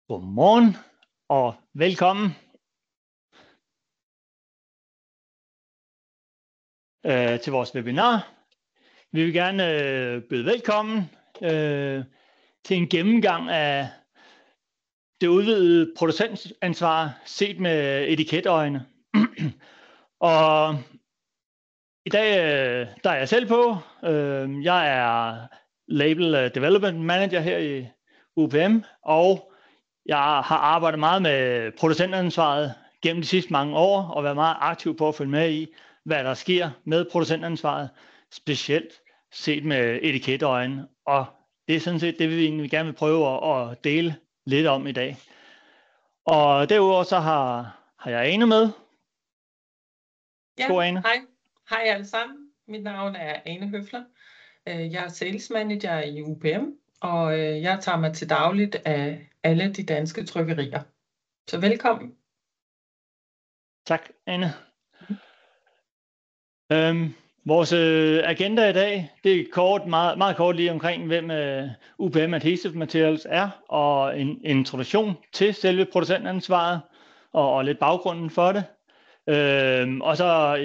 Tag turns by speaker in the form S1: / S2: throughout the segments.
S1: Godmorgen og velkommen til vores webinar. Vi vil gerne byde velkommen til en gennemgang af det udvidede producentansvar set med etiketøjne. Og i dag der er jeg selv på. Jeg er Label Development Manager her i UPM, og jeg har arbejdet meget med producentansvaret gennem de sidste mange år, og været meget aktiv på at følge med i, hvad der sker med producentansvaret, specielt set med etiketøjne. Og det er sådan set det, vi egentlig gerne vil prøve at dele lidt om i dag. Og derudover så har jeg Ane med.
S2: Ja, Ane. Hej alle sammen. Mit navn er Ane Høfler. Jeg er Sales Manager i UPM, og jeg tager mig til dagligt af alle de danske trykkerier. Så velkommen.
S1: Tak, Ane. Vores agenda i dag, det er kort, meget kort lige omkring, hvem UPM Adhesive Materials er, og en introduktion til selve producentansvaret, og lidt baggrunden for det. Og så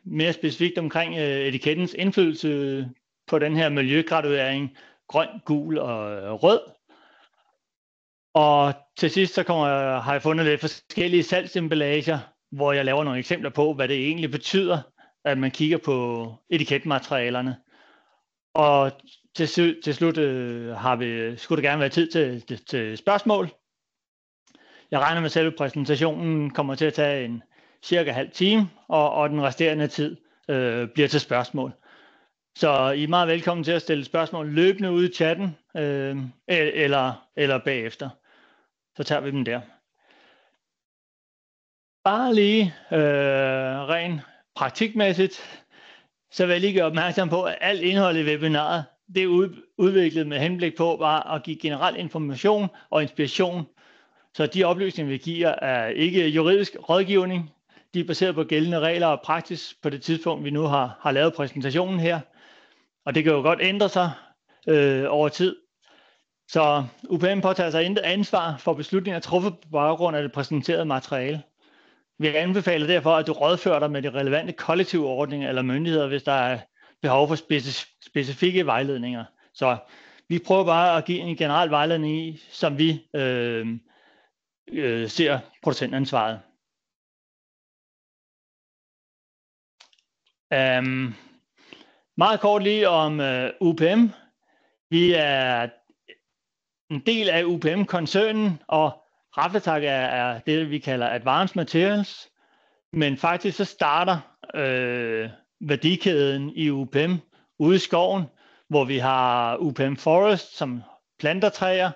S1: mere specifikt omkring etikettens indflydelse på den her miljøgraduering, grøn, gul og rød. Og til sidst så har jeg fundet lidt forskellige salgsemballager, hvor jeg laver nogle eksempler på, hvad det egentlig betyder, at man kigger på etiketmaterialerne. Og til slut skulle der gerne være tid til spørgsmål. Jeg regner med, at selve præsentationen kommer til at tage en cirka halv time, og den resterende tid bliver til spørgsmål. Så I er meget velkommen til at stille spørgsmål løbende ude i chatten, eller bagefter. Så tager vi dem der. Bare lige rent praktikmæssigt, så vil jeg lige gøre opmærksom på, at alt indhold i webinaret, det er udviklet med henblik på bare at give generel information og inspiration. Så de oplysninger, vi giver, er ikke juridisk rådgivning. De er baseret på gældende regler og praksis på det tidspunkt, vi nu har lavet præsentationen her. Og det kan jo godt ændre sig over tid. Så UPM påtager sig intet ansvar for beslutninger truffet på baggrund af det præsenterede materiale. Vi anbefaler derfor, at du rådfører dig med de relevante kollektive ordninger eller myndigheder, hvis der er behov for specifikke vejledninger. Så vi prøver bare at give en generel vejledning i, som vi ser producentansvaret. Meget kort lige om UPM. Vi er en del af UPM-koncernen, og Raflatac er det, vi kalder Advanced Materials. Men faktisk så starter værdikæden i UPM ude i skoven, hvor vi har UPM Forest, som planter træer,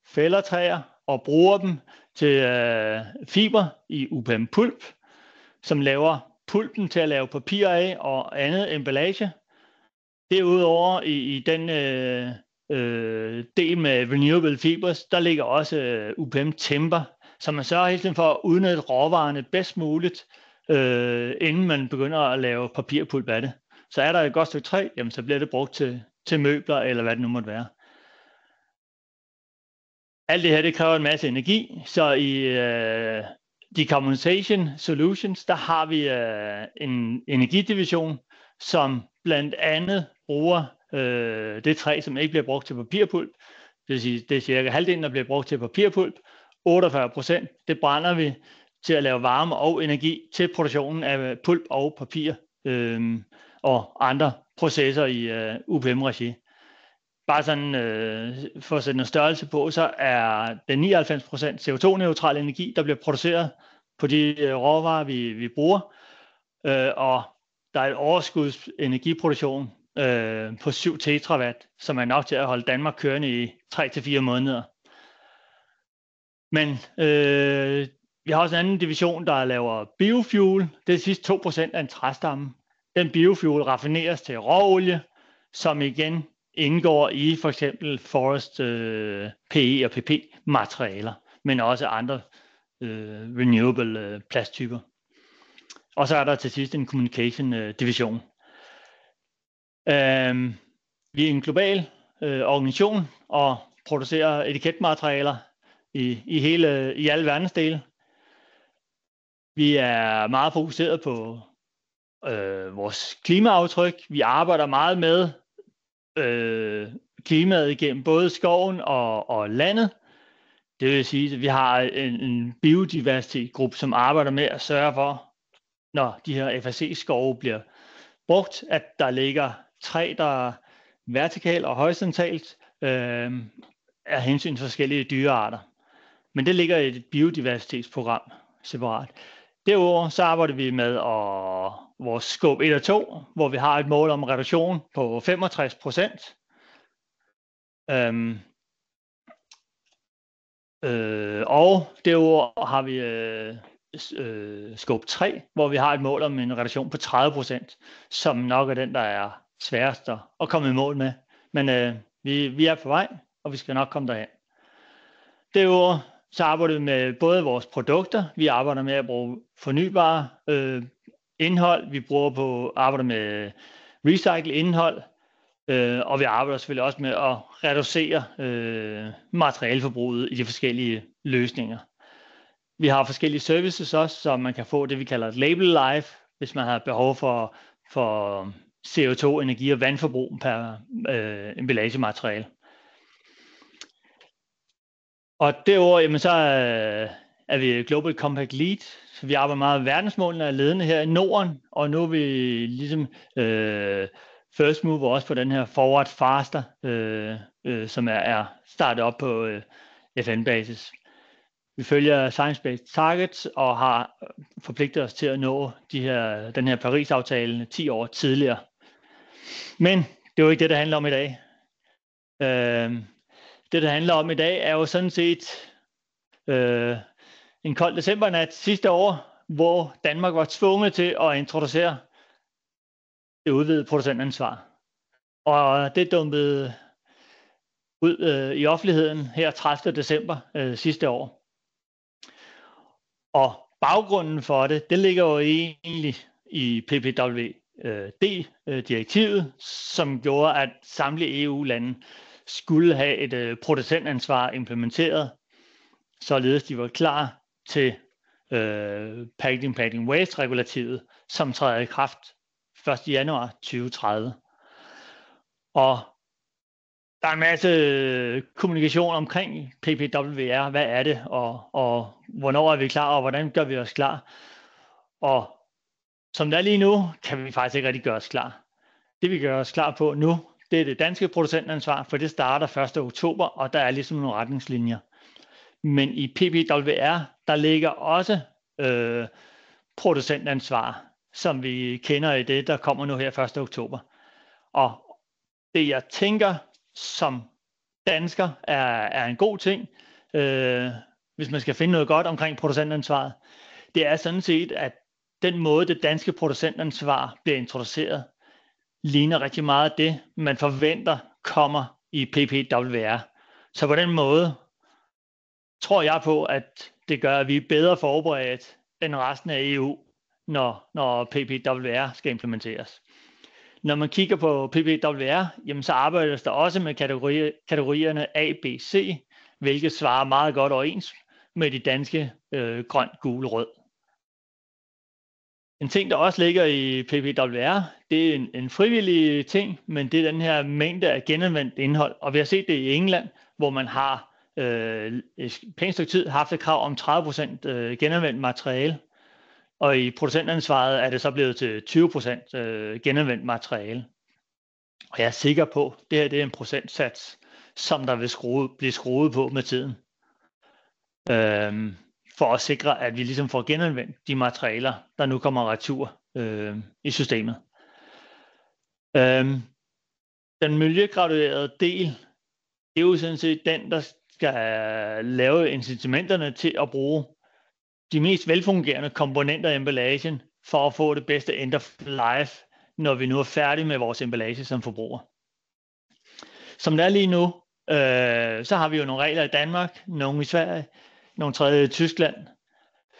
S1: fælder træer og bruger dem til fiber i UPM Pulp, som laver pulpen til at lave papir af og andet emballage. Derudover i den del med renewable fibers, der ligger også UPM Timber, så man sørger hele tiden for at udnytte råvarerne bedst muligt, inden man begynder at lave papirpulp af det. Så er der et godt stykke træ, jamen så bliver det brugt til møbler, eller hvad det nu måtte være. Alt det her, det kræver en masse energi, så i Decarbonization Solutions, der har vi en energidivision, som blandt andet bruger det træ, som ikke bliver brugt til papirpulp. Det vil sige, det er cirka halvdelen, der bliver brugt til papirpulp. 48%, det brænder vi til at lave varme og energi til produktionen af pulp og papir og andre processer i UPM-regi. Bare sådan for at sætte noget størrelse på, så er den 99% CO2-neutral energi, der bliver produceret på de råvarer, vi bruger. Og der er et overskudsenergiproduktion på 7 tetrawatt, som er nok til at holde Danmark kørende i 3-4 måneder. Men vi har også en anden division, der laver biofuel. Det er de sidste 2% af en træstamme. Den biofuel raffineres til råolie, som igen indgår i for eksempel forest PE og PP materialer, men også andre renewable plasttyper. Og så er der til sidst en communication division. Vi er en global organisation og producerer etiketmaterialer i alle verdensdele. Vi er meget fokuseret på vores klimaaftryk. Vi arbejder meget med klimaet igennem både skoven og landet. Det vil sige, at vi har en biodiversitetsgruppe, som arbejder med at sørge for, når de her FSC-skove bliver brugt, at der ligger træ, der vertikalt og horisontalt af hensyn til forskellige dyrearter. Men det ligger i et biodiversitetsprogram separat. Derudover så arbejder vi med vores scope 1 og 2, hvor vi har et mål om reduktion på 65%. Og derudover har vi scope 3, hvor vi har et mål om en reduktion på 30%, som nok er den, der er sværest at komme i mål med. Men vi er på vej, og vi skal nok komme derhen. Derudover så arbejder vi med både vores produkter, vi arbejder med at bruge fornybare indhold, vi arbejder med recycle indhold, og vi arbejder selvfølgelig også med at reducere materialeforbruget i de forskellige løsninger. Vi har forskellige services også, så man kan få det, vi kalder et label life, hvis man har behov for CO2, energi og vandforbrug per emballagemateriale. Og derudover, jamen, så er vi Global Compact Lead, så vi arbejder meget med verdensmålene og ledende her i Norden, og nu er vi ligesom first mover også på den her Forward Faster, som er startet op på FN-basis. Vi følger Science-Based Targets og har forpligtet os til at nå den her Paris-aftale 10 år tidligere. Men det er jo ikke det, der handler om i dag. Det, der handler om i dag, er jo sådan set en kold decembernat sidste år, hvor Danmark var tvunget til at introducere det udvidede producentansvar. Og det dumpede ud i offentligheden her 30. december sidste år. Og baggrunden for det ligger jo egentlig i PPWD-direktivet, som gjorde, at samtlige EU-lande skulle have et producentansvar implementeret, således de var klar til Packaging Waste-regulativet, som træder i kraft 1. januar 2030. Og der er en masse kommunikation omkring PPWR, hvad er det, og hvornår er vi klar, og hvordan gør vi os klar. Og som det er lige nu, kan vi faktisk ikke rigtig gøre os klar. Det vi gør os klar på nu, det er det danske producentansvar, for det starter 1. oktober, og der er ligesom nogle retningslinjer. Men i PPWR, der ligger også producentansvar, som vi kender i det, der kommer nu her 1. oktober. Og det jeg tænker som dansker er en god ting, hvis man skal finde noget godt omkring producentansvaret, det er sådan set, at den måde det danske producentansvar bliver introduceret, ligner rigtig meget det, man forventer kommer i PPWR. Så på den måde tror jeg på, at det gør, at vi er bedre forberedt end resten af EU, når PPWR skal implementeres. Når man kigger på PPWR, jamen så arbejdes der også med kategorierne A, B, C, hvilket svarer meget godt overens med de danske grøn, gul, rød. En ting, der også ligger i PPWR, det er en frivillig ting, men det er den her mængde af genanvendt indhold. Og vi har set det i England, hvor man har et pænt stykke tid haft et krav om 30% genanvendt materiale. Og i producentansvaret er det så blevet til 20% genanvendt materiale. Og jeg er sikker på, at det her det er en procentsats, som der vil blive skruet på med tiden. For at sikre, at vi ligesom får genanvendt de materialer, der nu kommer retur i systemet. Den miljøgraduerede del, det er jo sådan set den, der skal lave incitamenterne til at bruge de mest velfungerende komponenter i emballagen, for at få det bedste end of life, når vi nu er færdige med vores emballage som forbruger. Som det er lige nu, så har vi jo nogle regler i Danmark, nogle i Sverige, nogle tredje i Tyskland,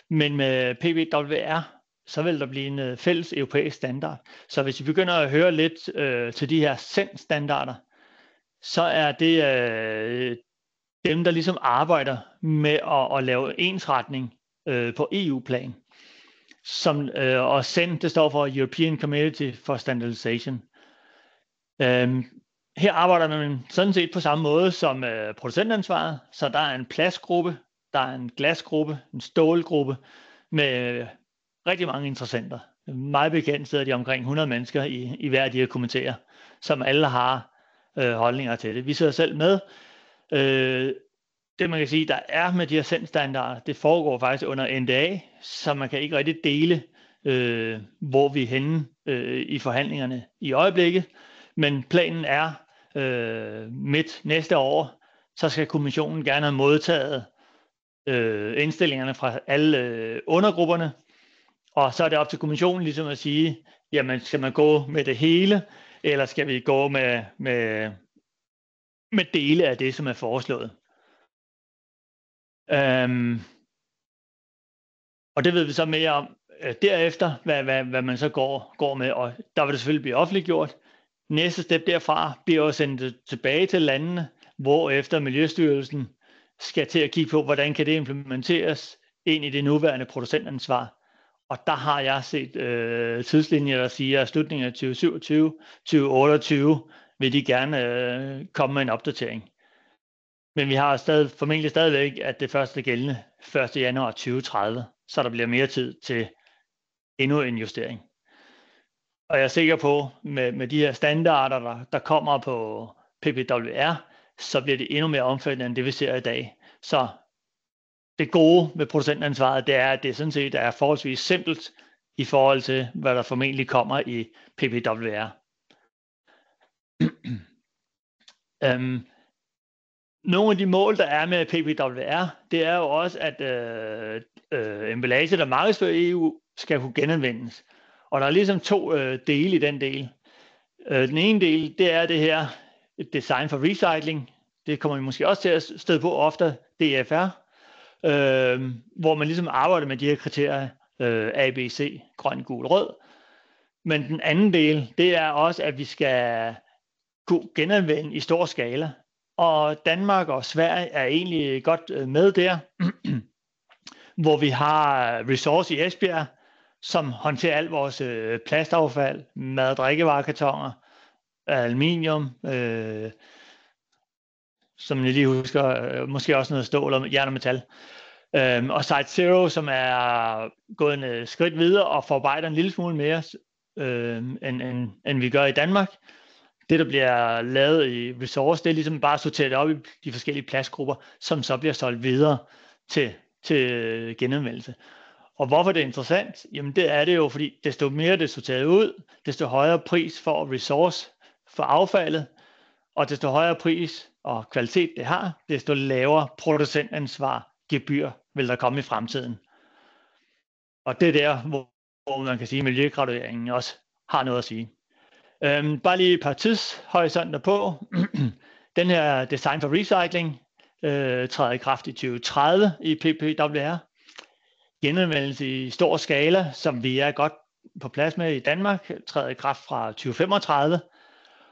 S1: men med PPWR, så vil der blive en fælles europæisk standard. Så hvis vi begynder at høre lidt til de her SEN-standarder, så er det dem, der ligesom arbejder med at lave ensretning på EU-plan, som og CEN, det står for European Community for Standardization. Her arbejder man sådan set på samme måde som producentansvaret, så der er en plastgruppe, der er en glasgruppe, en stålgruppe med rigtig mange interessenter. Meget bekendt sidder de omkring 100 mennesker i hver af de her komiteer, som alle har holdninger til det. Vi sidder selv med. Det man kan sige, der er med de her CEN-standarder, det foregår faktisk under NDA, så man kan ikke rigtig dele, hvor vi er henne i forhandlingerne i øjeblikket. Men planen er midt næste år, så skal kommissionen gerne have modtaget indstillingerne fra alle undergrupperne, og så er det op til kommissionen ligesom at sige, jamen skal man gå med det hele, eller skal vi gå med dele af det, som er foreslået. Og det ved vi så mere om derefter, hvad man så går med, og der vil det selvfølgelig blive offentliggjort. Næste step derfra bliver at sende det tilbage til landene, hvorefter Miljøstyrelsen skal til at kigge på, hvordan kan det implementeres ind i det nuværende producentansvar. Og der har jeg set tidslinjer, der siger, at slutningen af 2027-2028 vil de gerne komme med en opdatering. Men vi har formentlig stadigvæk, at det første gældende 1. januar 2030, så der bliver mere tid til endnu en justering. Og jeg er sikker på, med de her standarder, der kommer på PPWR, så bliver det endnu mere omfattende, end det vi ser i dag. Så det gode med producentansvaret, det er, at det sådan set er forholdsvis simpelt i forhold til, hvad der formentlig kommer i PPWR. Nogle af de mål, der er med PPWR, det er jo også, at emballage, der markedsfører i EU, skal kunne genanvendes. Og der er ligesom to dele i den del. Den ene del, det er det her design for recycling. Det kommer vi måske også til at støde på ofte, DFR, hvor man ligesom arbejder med de her kriterier, A, B, C, grøn, gul, rød. Men den anden del, det er også, at vi skal kunne genanvende i stor skala. Og Danmark og Sverige er egentlig godt med der, hvor vi har Resource i Esbjerg, som håndterer alt vores plastaffald, mad- og drikkevarekartoner, aluminium, som jeg lige husker, måske også noget stål og jern og metal. Og Site Zero, som er gået en skridt videre og forarbejder en lille smule mere, end vi gør i Danmark. Det, der bliver lavet i Resource, det er ligesom bare sorteret op i de forskellige plastgrupper, som så bliver solgt videre til genanvendelse. Og hvorfor det er interessant? Jamen det er det jo, fordi desto mere det er sorteret ud, desto højere pris for Resource for affaldet, og desto højere pris og kvalitet det har, desto lavere producentansvar gebyr vil der komme i fremtiden. Og det er der, hvor man kan sige, at miljøgradueringen også har noget at sige. Bare lige et par tidshorisonter på. Den her design for recycling træder i kraft i 2030 i PPWR. Genanvendelse i stor skala, som vi er godt på plads med i Danmark, træder i kraft fra 2035.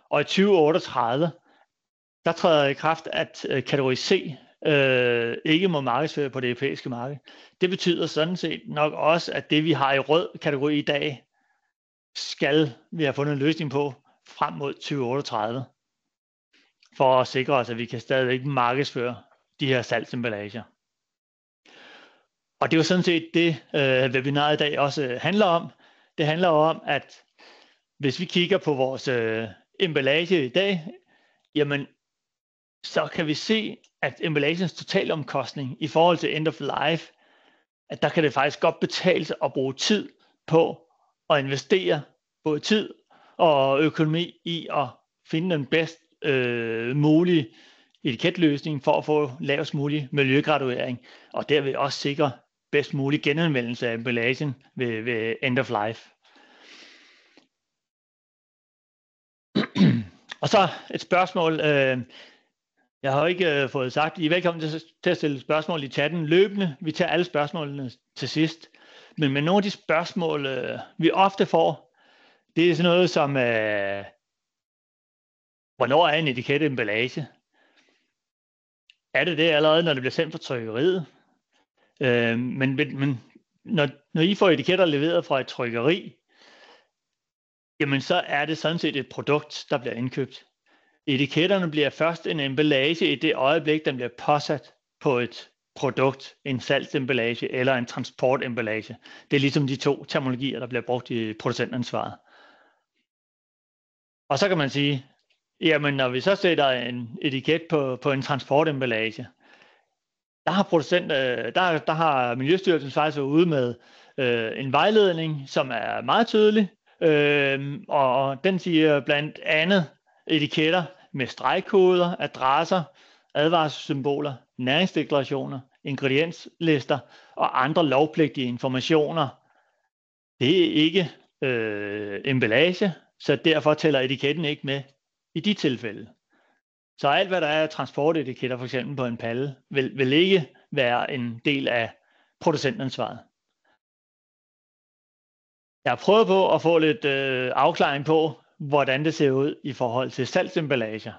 S1: Og i 2038, der træder i kraft, at kategori C ikke må markedsføre på det europæiske marked. Det betyder sådan set nok også, at det vi har i rød kategori i dag, skal vi have fundet en løsning på frem mod 2038, for at sikre os, at vi kan stadigvæk markedsføre de her salgsemballager. Og det er jo sådan set det, webinaret i dag også handler om. Det handler om, at hvis vi kigger på vores emballage i dag, jamen, så kan vi se, at emballagens totalomkostning i forhold til end of life, at der kan det faktisk godt betale sig at bruge tid på at investere både tid og økonomi i at finde den bedst mulige etiketløsning for at få lavest mulig miljøgraduering, og derved også sikre bedst mulig genanvendelse af emballagen ved end of life. Og så et spørgsmål. Jeg har ikke fået sagt, I er velkommen til at stille spørgsmål i chatten løbende. Vi tager alle spørgsmålene til sidst. Men med nogle af de spørgsmål, vi ofte får, det er sådan noget som, hvornår er en etiket emballage? er det allerede, når det bliver sendt fra trykkeriet. Men når I får etiketter leveret fra et trykkeri, jamen så er det sådan set et produkt, der bliver indkøbt. Etiketterne bliver først en emballage i det øjeblik, den bliver påsat på et produkt, en salgsemballage eller en transportemballage. Det er ligesom de to terminologier, der bliver brugt i producentansvaret. Og så kan man sige, jamen når vi så sætter en etiket på en transportemballage, der har Miljøstyrelsen faktisk været ude med en vejledning, som er meget tydelig, og den siger blandt andet etiketter med stregkoder, adresser, advarselssymboler, næringsdeklarationer, ingredienslister og andre lovpligtige informationer. Det er ikke emballage, så derfor tæller etiketten ikke med i de tilfælde. Så alt hvad der er transportetiketter, for eksempel på en palle, vil ikke være en del af producentansvaret. Jeg har prøvet på at få lidt afklaring på, hvordan det ser ud i forhold til salgsemballager.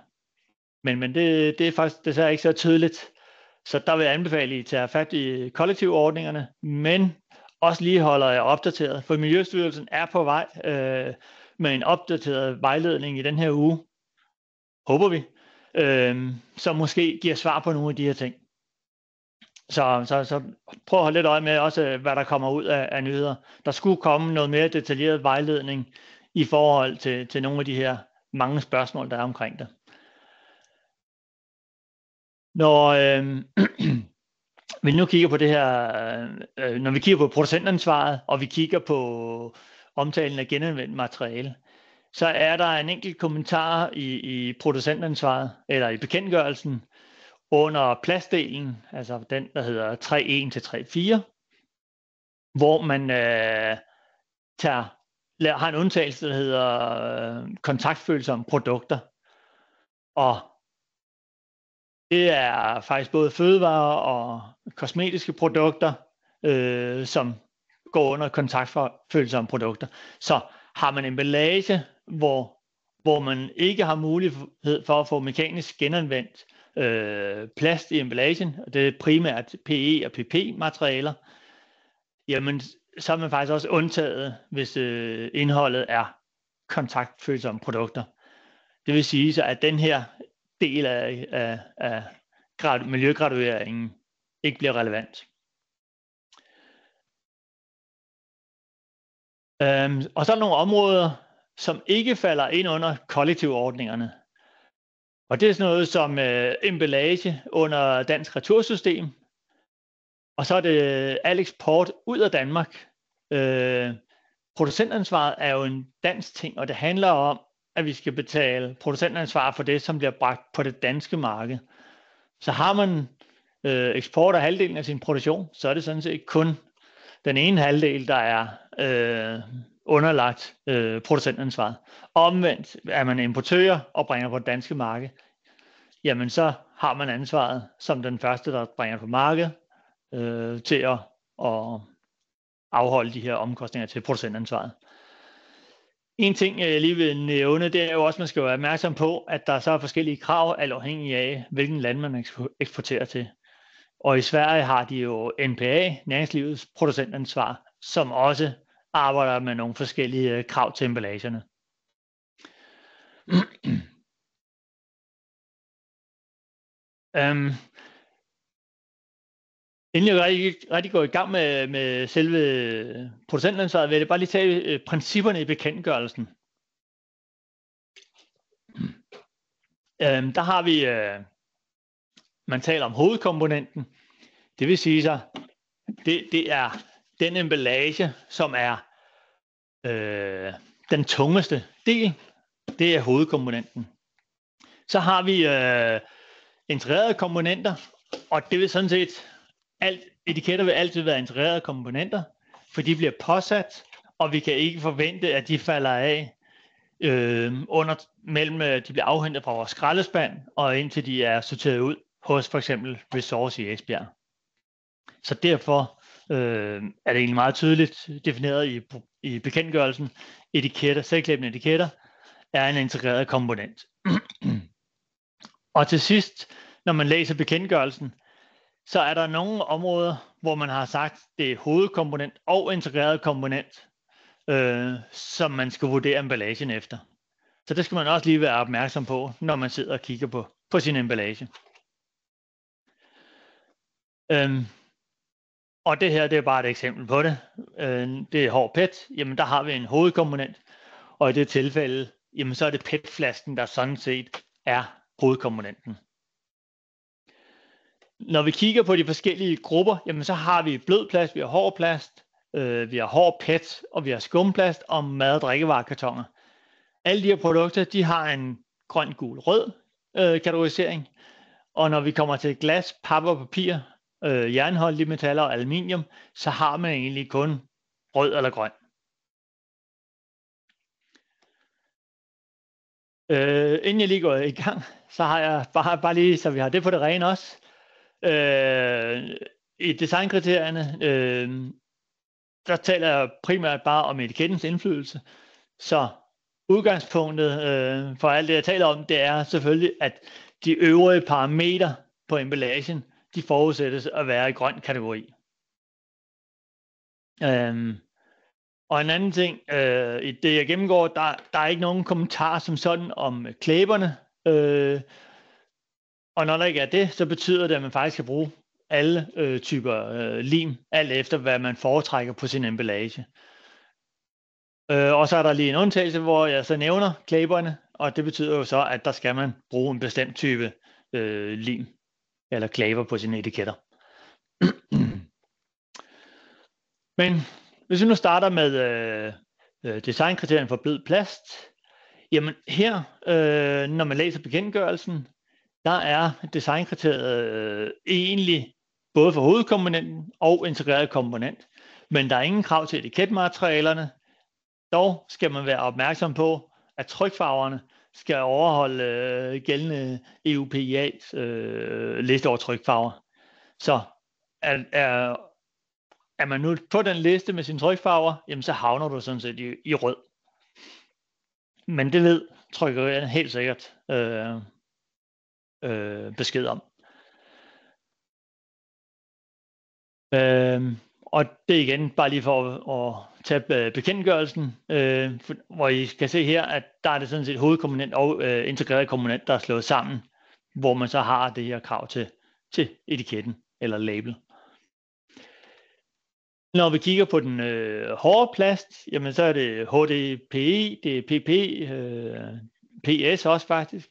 S1: Men det er faktisk desværre ikke så tydeligt. Så der vil jeg anbefale, at I tager fat i kollektivordningerne, men også lige holder jer opdateret, for Miljøstyrelsen er på vej med en opdateret vejledning i den her uge, håber vi, som måske giver svar på nogle af de her ting. Så prøv at holde lidt øje med også, hvad der kommer ud af nyheder. Der skulle komme noget mere detaljeret vejledning i forhold til nogle af de her mange spørgsmål, der er omkring det. Når vi nu kigger på det her, når vi kigger på producentansvaret, og vi kigger på omtalen af genanvendt materiale, så er der en enkelt kommentar i producentansvaret, eller i bekendtgørelsen, under plastdelen, altså den, der hedder 3.1 til 3.4, hvor man har en undtagelse, der hedder kontaktfølsomme produkter. Og det er faktisk både fødevarer og kosmetiske produkter, som går under kontaktfølsomme produkter. Så har man emballage, hvor man ikke har mulighed for at få mekanisk genanvendt plast i emballagen, og det er primært PE og PP materialer, jamen så er man faktisk også undtaget, hvis indholdet er kontaktfølsomme produkter. Det vil sige så, at den her del af miljøgradueringen ikke bliver relevant. Og så er der nogle områder, som ikke falder ind under kollektivordningerne. Og det er sådan noget som emballage under Dansk Retursystem. Og så er det al eksport ud af Danmark. Producentansvaret er jo en dansk ting, og det handler om, at vi skal betale producentansvar for det, som bliver bragt på det danske marked. Så har man eksport af halvdelen af sin produktion, så er det sådan set kun den ene halvdel, der er underlagt producentansvaret. Omvendt er man importør og bringer på det danske marked, jamen så har man ansvaret som den første, der bringer på markedet til at afholde de her omkostninger til producentansvaret. En ting, jeg lige vil nævne, det er jo også, at man skal være opmærksom på, at der så er forskellige krav, alt afhængig af, hvilken land man eksporterer til. Og i Sverige har de jo NPA, næringslivets producentansvar, som også arbejder med nogle forskellige krav til emballagerne. Inden jeg rigtig går i gang med selve producentansvaret, vil jeg bare lige tage principperne i bekendtgørelsen. Der har vi, man taler om hovedkomponenten. Det vil sige så, det er den emballage, som er den tungeste del. Det er hovedkomponenten. Så har vi integrerede komponenter, og det vil sådan set, etiketter vil altid være integrerede komponenter, for de bliver påsat, og vi kan ikke forvente, at de falder af mellem de bliver afhentet fra vores skraldespand, og indtil de er sorteret ud hos for eksempel Resource i Esbjerg. Så derfor er det egentlig meget tydeligt defineret i bekendtgørelsen. Etiketter, selvklæbende etiketter er en integreret komponent. Og til sidst, når man læser bekendtgørelsen, så er der nogle områder, hvor man har sagt, det er hovedkomponent og integreret komponent, som man skal vurdere emballagen efter. Så det skal man også lige være opmærksom på, når man sidder og kigger på sin emballage. Og det her, det er bare et eksempel på det. Det er hård PET, jamen der har vi en hovedkomponent, og i det tilfælde, jamen så er det PET-flasken, der sådan set er hovedkomponenten. Når vi kigger på de forskellige grupper, jamen så har vi blød plast, vi har hård plast, vi har hård PET, og vi har skumplast og mad- og drikkevarekartoner. Alle de her produkter, de har en grøn, gul, rød kategorisering. Og når vi kommer til glas, pap og papir, jernholdige metaller og aluminium, så har man egentlig kun rød eller grøn. Inden jeg lige går i gang, så har jeg bare lige, så vi har det på det rene også. I designkriterierne, der taler jeg primært bare om etikettens indflydelse. Så udgangspunktet for alt det, jeg taler om, det er selvfølgelig, at de øvrige parametre på emballagen, de forudsættes at være i grøn kategori. Og en anden ting, i det jeg gennemgår, der er ikke nogen kommentar som sådan om klæberne. Og når der ikke er det, så betyder det, at man faktisk kan bruge alle typer lim, alt efter hvad man foretrækker på sin emballage. Og så er der lige en undtagelse, hvor jeg så nævner klæberne, og det betyder jo så, at der skal man bruge en bestemt type lim eller klæber på sine etiketter. Men hvis vi nu starter med designkriterierne for blød plast, jamen her, når man læser bekendtgørelsen, der er designkriteriet egentlig både for hovedkomponenten og integreret komponent, men der er ingen krav til etiketmaterialerne. Dog skal man være opmærksom på, at trykfarverne skal overholde gældende EUPIA's liste over trykfarver. Så er man nu på den liste med sine trykfarver, jamen så havner du sådan set i rød. Men det ved trykkerierne helt sikkert besked om. Og det er igen bare lige for at tage bekendtgørelsen, hvor I skal se her, at der er det sådan set hovedkomponent og integreret komponent, der er slået sammen, hvor man så har det her krav til etiketten eller label. Når vi kigger på den hårde plast, jamen så er det HDPE, det er PP, PS også faktisk.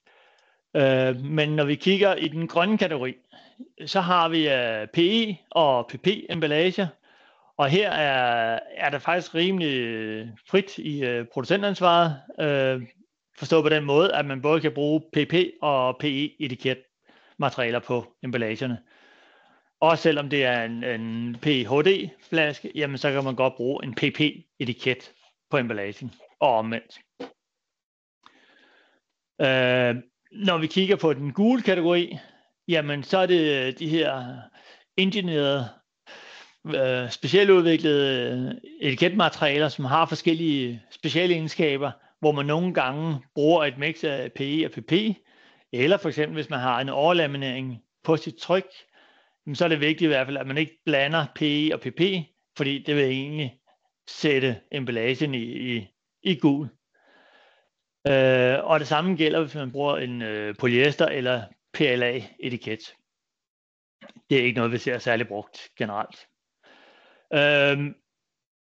S1: Men når vi kigger i den grønne kategori, så har vi PE og PP emballager, og her er det faktisk rimelig frit i producentansvaret, forstået på den måde, at man både kan bruge PP og PE etiketmaterialer på emballagerne. Også selvom det er en PHD-flaske, jamen så kan man godt bruge en PP-etiket på emballagen, og omvendt. Når vi kigger på den gule kategori, jamen så er det de her ingenerede, specialudviklede etiketmaterialer, som har forskellige speciale egenskaber, hvor man nogle gange bruger et mix af PE og PP, eller for eksempel hvis man har en overlaminering på sit tryk, så er det vigtigt i hvert fald, at man ikke blander PE og PP, fordi det vil egentlig sætte emballagen i gul. Og det samme gælder, hvis man bruger en polyester eller PLA-etiket. Det er ikke noget, vi ser særlig brugt generelt.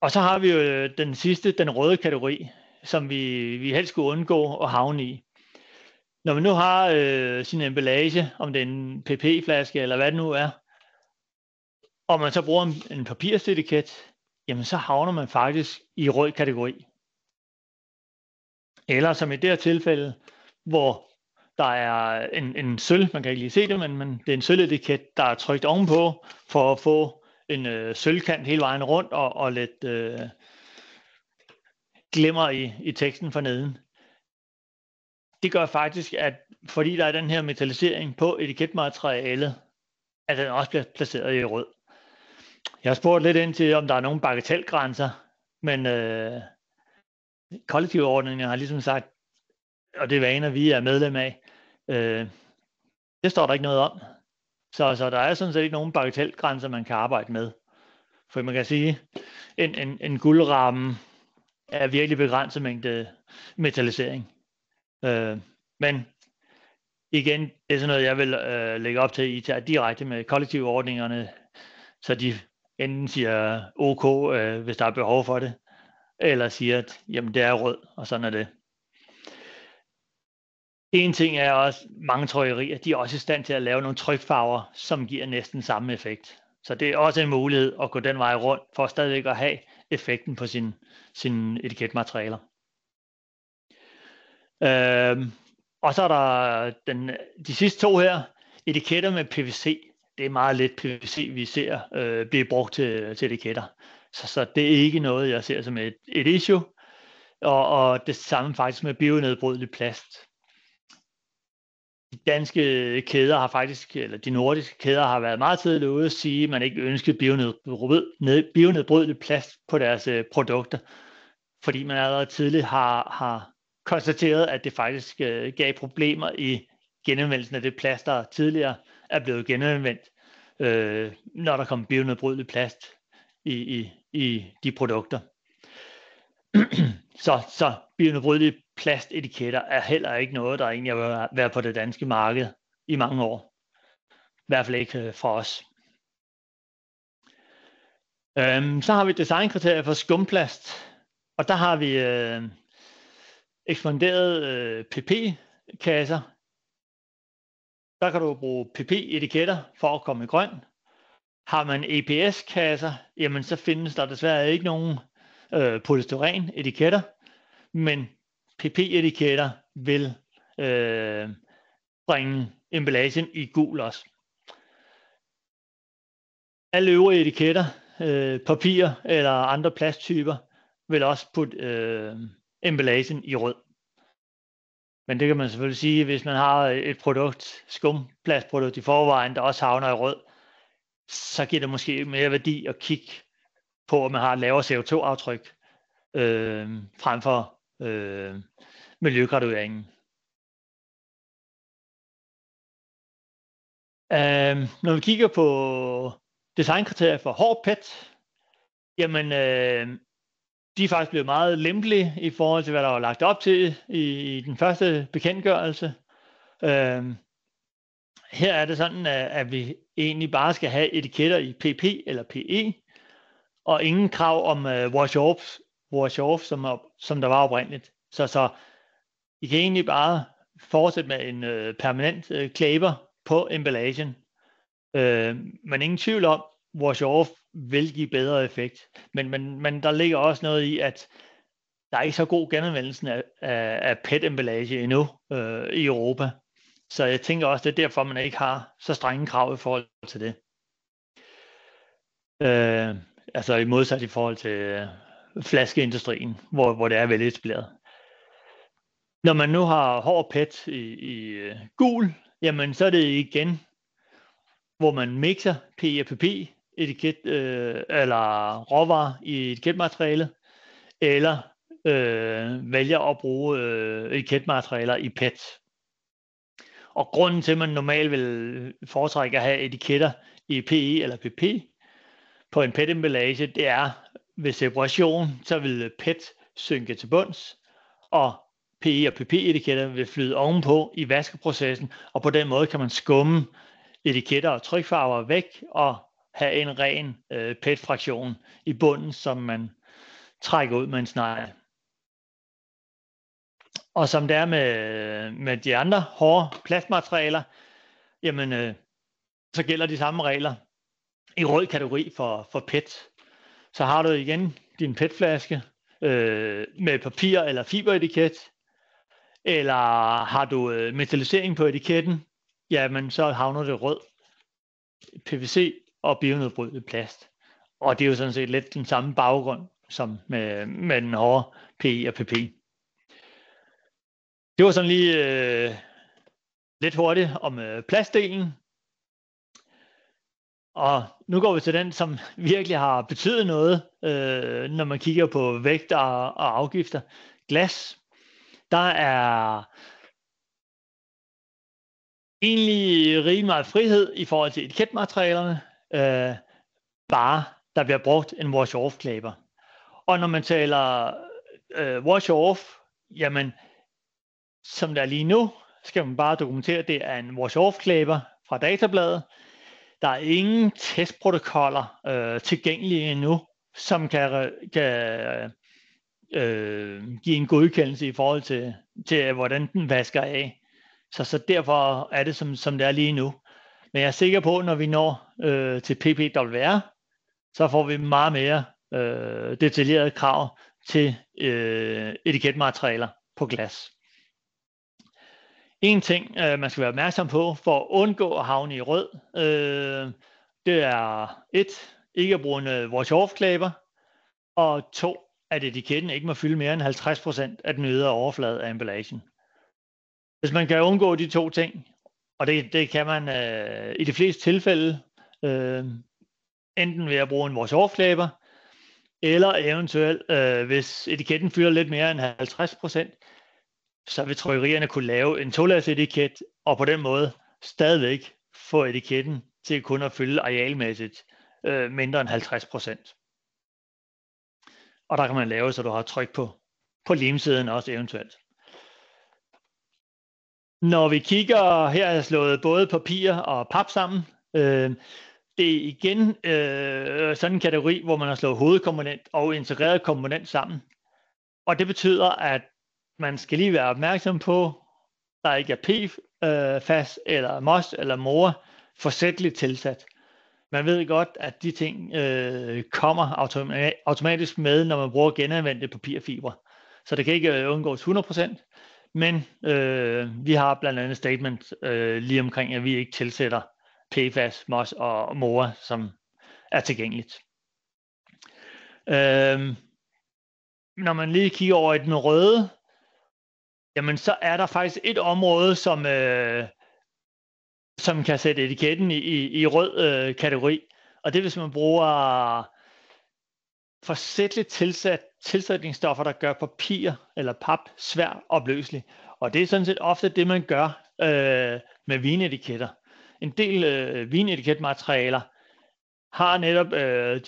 S1: Og så har vi jo den sidste, den røde kategori, som vi helst skulle undgå at havne i. Når man nu har sin emballage, om det er en PP-flaske eller hvad det nu er, og man så bruger en papirsetiket, jamen så havner man faktisk i rød kategori. Eller som i det her tilfælde, hvor der er en sølv, man kan ikke lige se det, men det er en sølvetiket, der er trykt ovenpå, for at få en sølvkant hele vejen rundt og lidt glimmer i teksten for neden. Det gør faktisk, at fordi der er den her metallisering på etiketmaterialet, at den også bliver placeret i rød. Jeg har spurgt lidt ind til, om der er nogle bagatelgrænser, men kollektivordningen har ligesom sagt, og det er vaner, vi er medlem af, Det står der ikke noget om. Så der er sådan set ikke nogen bagatelgrænser, man kan arbejde med. For man kan sige, en guldramme er virkelig begrænset mængde metallisering. Men igen, det er sådan noget, jeg vil lægge op til, at I tager direkte med kollektive ordningerne, så de enten siger OK, hvis der er behov for det, eller siger, at jamen, det er rød, og sådan er det. En ting er også, mange trykkerier, de er også i stand til at lave nogle trykfarver, som giver næsten samme effekt. Så det er også en mulighed at gå den vej rundt, for stadigvæk at have effekten på sine etiketmaterialer. Og så er der de sidste to her, etiketter med PVC. Det er meget lidt PVC, vi ser blive brugt til etiketter. Så det er ikke noget, jeg ser som et issue. Og det samme faktisk med bionedbrydelig plast. De danske kæder har faktisk, eller de nordiske kæder har været meget tidligt ude at sige, at man ikke ønsker bionedbrydelig plast på deres produkter. Fordi man allerede tidligt har konstateret, at det faktisk gav problemer i genanvendelsen af det plast, der tidligere er blevet genanvendt, når der kom bionedbrydelig plast i de produkter. Så bionedbrydelige plastetiketter er heller ikke noget, der egentlig har været på det danske marked i mange år. I hvert fald ikke fra os. Så har vi designkriterier for skumplast, og der har vi ekspanderede PP-kasser. Der kan du bruge PP-etiketter for at komme i grøn. Har man EPS-kasser, jamen så findes der desværre ikke nogen polystyren-etiketter, men PP-etiketter vil bringe emballagen i gul også. Alle øvrige etiketter, papir eller andre plasttyper, vil også putte emballagen i rød. Men det kan man selvfølgelig sige, hvis man har et produkt, skumplastprodukt i forvejen, der også havner i rød, så giver det måske mere værdi at kigge på, at man har et lavere CO2-aftryk, frem for miljøgradueringen. Når vi kigger på designkriterier for hård PET, jamen de er faktisk blevet meget lempelige i forhold til, hvad der var lagt op til i den første bekendtgørelse. Her er det sådan, at vi egentlig bare skal have etiketter i PP eller PE, og ingen krav om wash-off, som der var oprindeligt. Så I kan egentlig bare fortsætte med en permanent klæber på emballagen. Men ingen tvivl om, wash-off vil give bedre effekt. Men der ligger også noget i, at der er ikke så god genanvendelse af PET-emballage endnu i Europa. Så jeg tænker også, det er derfor, man ikke har så strenge krav i forhold til det. Altså i modsat i forhold til flaskeindustrien, hvor det er veldig etableret. Når man nu har hård PET i gul, jamen så er det igen, hvor man mixer PE og PP etiket eller råvarer i etiketmaterialet, eller vælger at bruge etiketmaterialer i PET. Og grunden til, at man normalt vil foretrække at have etiketter i PE eller PP på en PET-emballage, det er ved separation, så vil PET synke til bunds, og PE og PP-etiketter vil flyde ovenpå i vaskeprocessen, og på den måde kan man skumme etiketter og trykfarver væk og have en ren PET-fraktion i bunden, som man trækker ud med en snegl. Og som det er med de andre hårde plastmaterialer, jamen så gælder de samme regler i rød kategori for PET. Så har du igen din PET-flaske med papir eller fiberetiket, eller har du metallisering på etiketten, jamen så havner det rød, PVC og bionedbrydelig plast. Og det er jo sådan set lidt den samme baggrund som med den hårde PE og PP. Det var sådan lige lidt hurtigt om plastdelen. Og nu går vi til den, som virkelig har betydet noget, når man kigger på vægt og afgifter. Glas. Der er egentlig rimelig meget frihed i forhold til etiketmaterialerne, bare der bliver brugt en wash-off-klæber. Og når man taler wash-off, jamen, som der er lige nu, skal man bare dokumentere, at det er en wash-off-klæber fra databladet. Der er ingen testprotokoller tilgængelige endnu, som kan give en godkendelse i forhold til hvordan den vasker af. Så derfor er det, som det er lige nu. Men jeg er sikker på, at når vi når til PPWR, så får vi meget mere detaljerede krav til etiketmaterialer på glas. En ting, man skal være opmærksom på for at undgå at havne i rød, det er 1. Ikke at bruge en wash-off-klæber, og 2. at etiketten ikke må fylde mere end 50% af den ydre overflade af emballagen. Hvis man kan undgå de 2 ting, og det kan man i de fleste tilfælde, enten ved at bruge en wash-off-klæber, eller eventuelt, hvis etiketten fylder lidt mere end 50%, så vil trykkerierne kunne lave en 2-lags-etiket, og på den måde stadigvæk få etiketten til kun at fylde arealmæssigt mindre end 50%. Og der kan man lave, så du har tryk på limsiden også eventuelt. Når vi kigger, her er slået både papir og pap sammen. Det er igen sådan en kategori, hvor man har slået hovedkomponent og integreret komponent sammen. Og det betyder, at man skal lige være opmærksom på, at der ikke er PFAS eller MOS eller MOA forsætligt tilsat. Man ved godt, at de ting kommer automatisk med, når man bruger genanvendte papirfibre. Så det kan ikke undgås 100%. Men vi har blandt andet statement lige omkring, at vi ikke tilsætter PFAS, MOS og MOA, som er tilgængeligt. Når man lige kigger over i den røde, jamen så er der faktisk et område, som kan sætte etiketten i rød kategori. Og det er, hvis man bruger forsætligt tilsætningsstoffer, der gør papir eller pap svært opløselig. Og det er sådan set ofte det, man gør med vinetiketter. En del vinetiketmaterialer har netop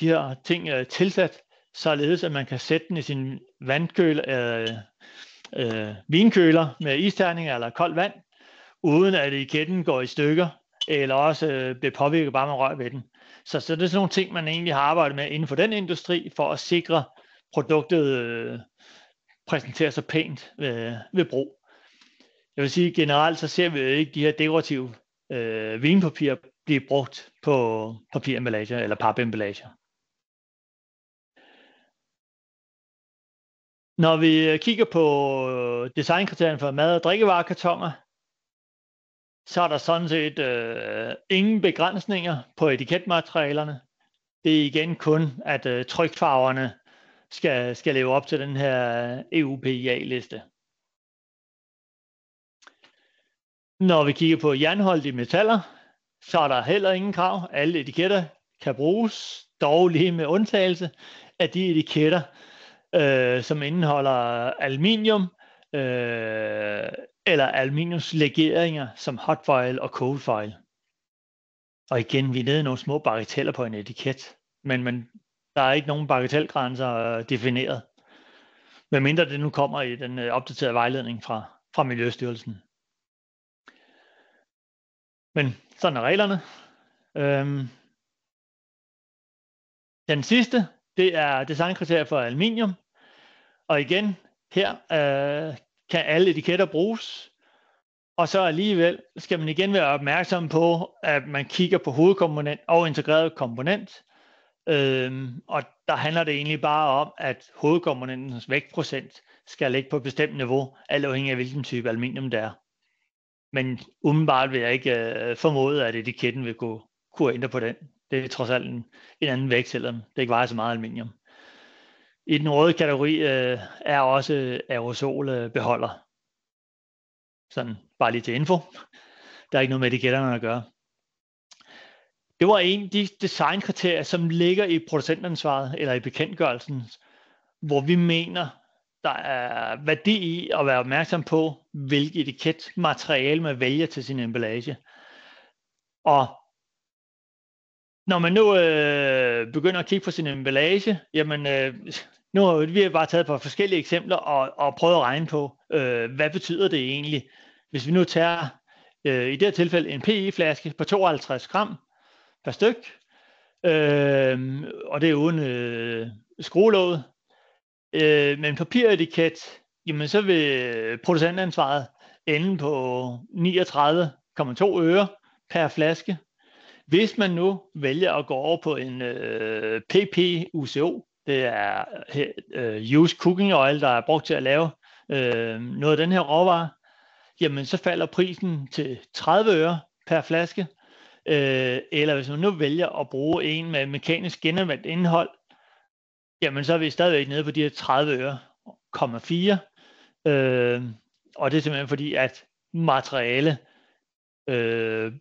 S1: de her ting tilsat, således at man kan sætte den i sin vinkøler med isterninger eller koldt vand, uden at etiketten går i stykker, eller også bliver påvirket bare med rør ved den. Så det er sådan nogle ting, man egentlig har arbejdet med inden for den industri, for at sikre produktet præsenterer sig pænt ved brug. Jeg vil sige, generelt så ser vi jo ikke de her dekorative vinpapir blive brugt på papiremballager eller papemballager. Når vi kigger på designkriterierne for mad- og drikkevarekartoner, så er der sådan set ingen begrænsninger på etiketmaterialerne. Det er igen kun, at trykfarverne skal leve op til den her EU-PIA-liste. Når vi kigger på jernholdige metaller, så er der heller ingen krav. Alle etiketter kan bruges, dog lige med undtagelse af de etiketter, som indeholder aluminium eller aluminiumslegeringer som hotfoil og coldfoil. Og igen, vi er nede i nogle små bagateller på en etiket, men der er ikke nogen bagatelgrænser defineret, medmindre det nu kommer i den opdaterede vejledning fra Miljøstyrelsen. Men sådan er reglerne. Den sidste, det er designkriterier for aluminium. Og igen, her kan alle etiketter bruges. Og så alligevel skal man igen være opmærksom på, at man kigger på hovedkomponent og integreret komponent. Og der handler det egentlig bare om, at hovedkomponentens vægtprocent skal ligge på et bestemt niveau, alt afhængig af hvilken type aluminium det er. Men umiddelbart vil jeg ikke formode, at etiketten vil kunne ændre på den. Det er trods alt en anden vægt, selvom det ikke vejer så meget aluminium. I den røde kategori er også aerosolbeholder. Sådan bare lige til info. Der er ikke noget med etiketterne at gøre. Det var en af de designkriterier, som ligger i producentansvaret eller i bekendtgørelsen, hvor vi mener, der er værdi i at være opmærksom på, hvilket etiketmateriale man vælger til sin emballage. Og når man nu begynder at kigge på sin emballage, jamen nu har vi bare taget på forskellige eksempler og prøvet at regne på, hvad betyder det egentlig, hvis vi nu tager i det her tilfælde en PE-flaske på 52 gram per styk, og det er uden skruelåget. Med en papiretiket, jamen så vil producentansvaret ende på 39,2 øre per flaske. Hvis man nu vælger at gå over på en PP UCO, det er used cooking oil, der er brugt til at lave noget af den her råvare, jamen så falder prisen til 30 øre per flaske. Eller hvis man nu vælger at bruge en med mekanisk genanvendt indhold, jamen så er vi stadigvæk nede på de her 30 øre,4. Og det er simpelthen fordi, at materiale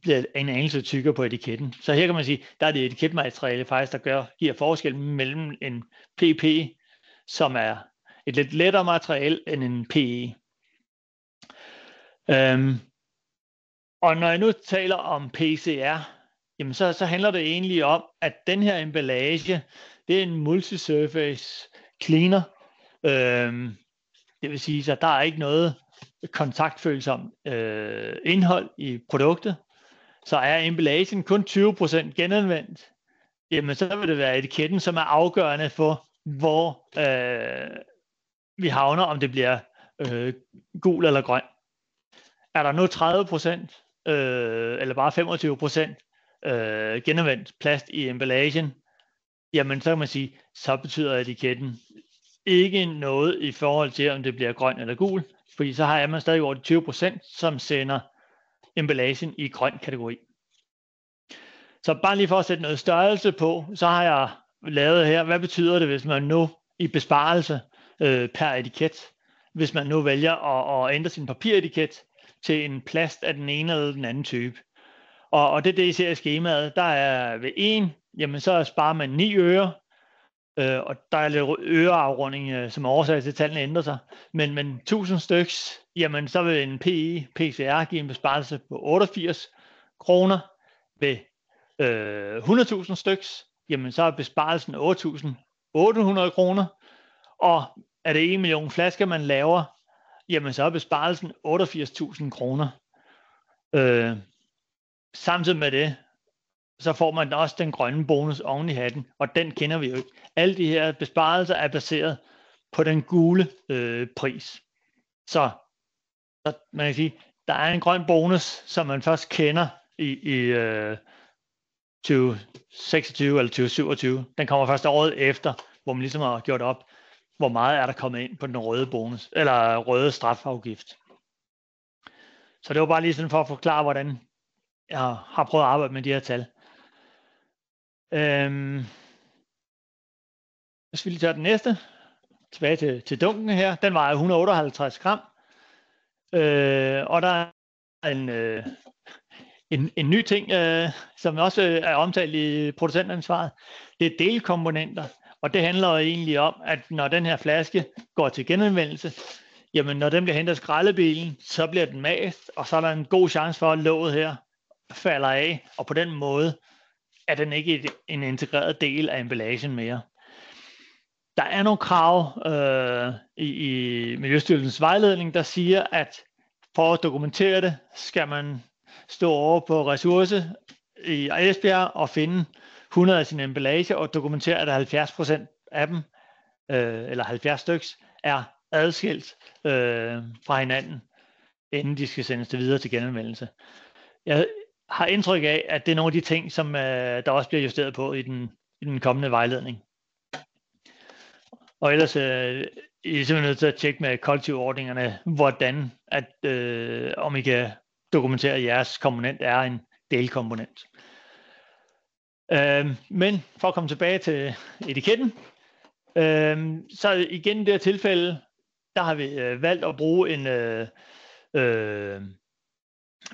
S1: bliver en anelse tykkere på etiketten. Så her kan man sige, der er det etiketmateriale faktisk, der giver forskel mellem en PP, som er et lidt lettere materiale, end en PE. Og når jeg nu taler om PCR, jamen så handler det egentlig om, at den her emballage, det er en multisurface cleaner. Det vil sige, at der er ikke noget kontaktfølsom indhold i produktet. Så er emballagen kun 20% genanvendt, jamen så vil det være etiketten, som er afgørende for, hvor vi havner, om det bliver gul eller grøn. Er der nu 30% eller bare 25% genanvendt plast i emballagen, jamen så kan man sige, så betyder etiketten ikke noget i forhold til, om det bliver grøn eller gul, fordi så har man stadig over de 20%, som sender emballagen i grøn kategori. Så bare lige for at sætte noget størrelse på, så har jeg lavet her, hvad betyder det, hvis man nu i besparelse per etiket, hvis man nu vælger at ændre sin papiretiket til en plast af den ene eller den anden type. Og det I ser i skemaet, der er ved 1, jamen så sparer man 9 øre, og der er lidt øreafrunding, som er årsag til, at tallene ændrer sig. Men 1000 styks, jamen så vil en PE PCR give en besparelse på 88 kroner. Ved 100.000 styks, jamen så er besparelsen 8.800 kroner. Og er det 1 million flasker, man laver, jamen så er besparelsen 88.000 kroner. Samtidig med det, så får man også den grønne bonus oven i hatten, og den kender vi jo ikke. Alle de her besparelser er baseret på den gule pris. Så man kan sige, der er en grøn bonus, som man først kender i 2026 eller 2027. Den kommer først året efter, hvor man ligesom har gjort op, hvor meget er der kommet ind på den røde bonus, eller røde strafafgift. Så det var bare lige sådan for at forklare, hvordan jeg har prøvet at arbejde med de her tal. Hvis vi lige tager den næste, tilbage til dunken her, den vejer 158 gram, og der er en ny ting, som også er omtalt i producentansvaret, det er delkomponenter, og det handler jo egentlig om, at når den her flaske går til genanvendelse, jamen når den bliver hentet af skraldebilen, så bliver den mast, og så er der en god chance for, at låget her falder af, og på den måde er den ikke en integreret del af emballagen mere. Der er nogle krav i Miljøstyrelsens vejledning, der siger, at for at dokumentere det, skal man stå over på ressource i Esbjerg og finde 100 af sine emballage og dokumentere, at 70% af dem, eller 70 styks, er adskilt fra hinanden, inden de skal sendes til videre til genanvendelse. Jeg har indtryk af, at det er nogle af de ting, som der også bliver justeret på i den kommende vejledning. Og ellers I er simpelthen nødt til at tjekke med kollektivordningerne, hvordan om I kan dokumentere, at jeres komponent er en delkomponent. Men for at komme tilbage til etiketten, så igen i det her tilfælde, der har vi valgt at bruge en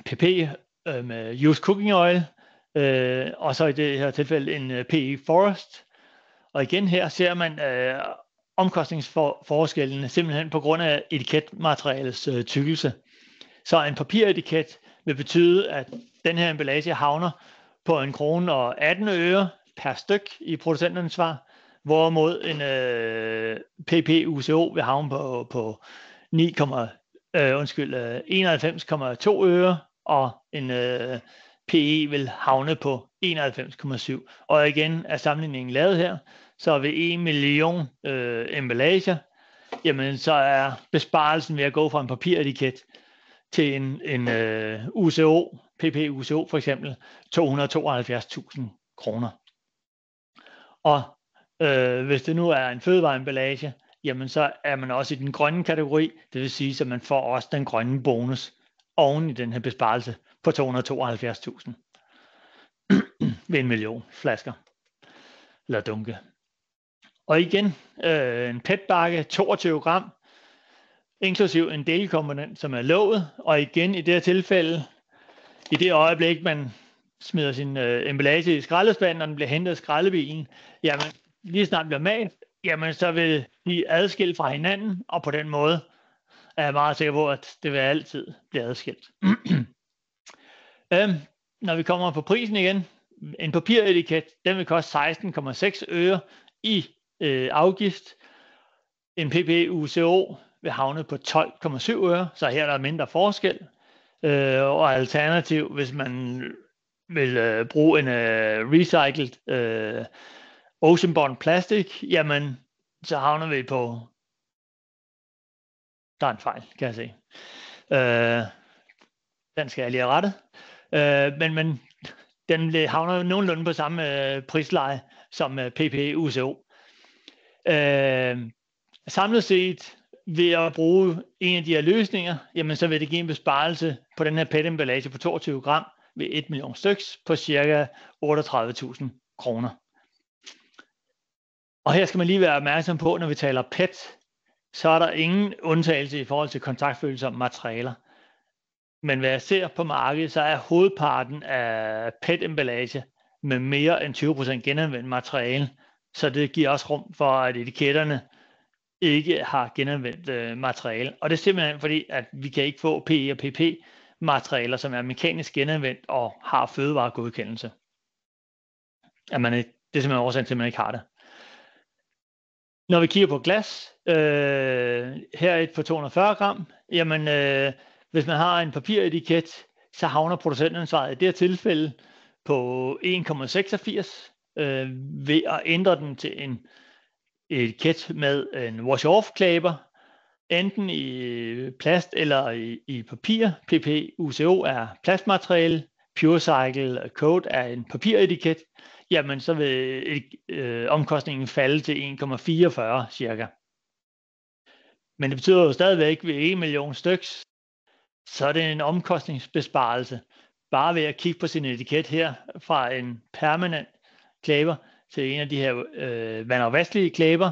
S1: PP med used cooking oil, og så i det her tilfælde en PE Forest. Og igen her ser man omkostningsforskellene simpelthen på grund af etiketmaterialets tykkelse. Så en papiretiket vil betyde, at den her emballage havner på 1,18 kroner per styk i producentansvar, hvorimod en PP-UCO vil havne på 91,2 øre, og en PE vil havne på 91,7. Og igen er sammenligningen lavet her, så ved 1 million emballager, jamen så er besparelsen ved at gå fra en papiretiket til en UCO, PP-UCO for eksempel, 272.000 kroner. Og hvis det nu er en fødevareemballage, jamen så er man også i den grønne kategori, det vil sige, at man får også den grønne bonus oven i den her besparelse på 272.000 ved 1 million flasker eller dunke. Og igen, en PET-bakke, 22 gram, inklusiv en delkomponent, som er låget, og igen i det her tilfælde, i det øjeblik, man smider sin emballage i skraldespanden, og den bliver hentet af skraldebilen, jamen lige snart bliver malt, jamen så vil de adskilt fra hinanden, og på den måde er jeg meget sikker på, at det vil altid blive adskilt. Når vi kommer på prisen igen, en papiretiket, den vil koste 16,6 øre i afgift. En PP-UCO vil havne på 12,7 øre, så her er der mindre forskel. Og alternativ, hvis man vil bruge en recycled ocean-bond plastik, jamen så havner vi på, der er en fejl, kan jeg se. Den skal jeg lige have rettet. Men den havner nogenlunde på samme prisleje som PP-UCO. Samlet set ved at bruge en af de her løsninger, jamen så vil det give en besparelse på den her PET-emballage på 22 gram ved 1 million styks på ca. 38.000 kroner. Og her skal man lige være opmærksom på, når vi taler PET, så er der ingen undtagelse i forhold til kontaktfølsomme materialer. Men hvad jeg ser på markedet, så er hovedparten af PET-emballage med mere end 20% genanvendt materiale, så det giver også rum for, at etiketterne ikke har genanvendt materiale. Og det er simpelthen fordi, at vi kan ikke få PE og PP materialer, som er mekanisk genanvendt og har fødevaregodkendelse. Det er simpelthen årsagen til, at man ikke har det. Når vi kigger på glas, her et på 240 gram, jamen hvis man har en papiretiket, så havner producentansvaret i det her tilfælde på 1,86 ved at ændre den til en etiket med en wash-off-klæber, enten i plast eller i papir. PP-UCO er plastmateriale, PureCycle Code er en papiretiket, jamen så vil omkostningen falde til 1,44 cirka. Men det betyder jo stadigvæk ved 1 million styks, så er det en omkostningsbesparelse. Bare ved at kigge på sin etiket her, fra en permanent klæber til en af de her vandafvastelige klæber,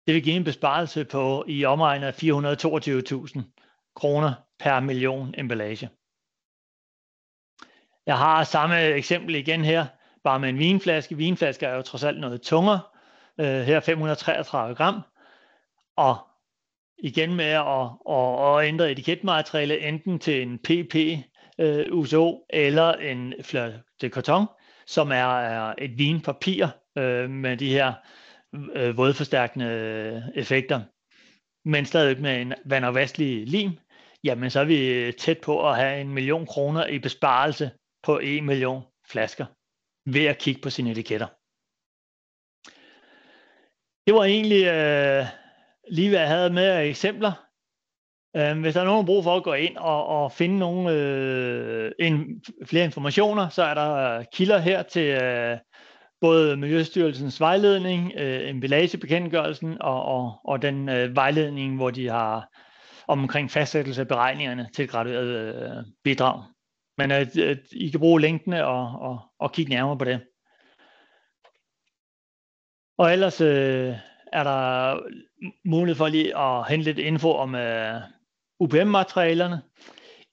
S1: det vil give en besparelse på i omegnen af 422.000 kroner per million emballage. Jeg har samme eksempel igen her, bare med en vinflaske. Vinflasker er jo trods alt noget tungere, her 533 gram, og igen med at ændre etiketmateriale enten til en PP UCO eller en fleur de coton, som er et vinpapir med de her vådforstærkende effekter, men stadig med en vandafvastelig lim, jamen så er vi tæt på at have 1 million kroner i besparelse på 1 million flasker ved at kigge på sine etiketter. Det var egentlig lige hvad jeg havde med af eksempler. Hvis der er nogen brug for at gå ind og finde flere informationer, så er der kilder her til både Miljøstyrelsens vejledning, emballagebekendtgørelsen og den vejledning, hvor de har omkring fastsættelse af beregningerne til et gradueret bidrag. Men I kan bruge linkene og kigge nærmere på det. Og ellers er der mulighed for lige at hente lidt info om UPM-materialerne.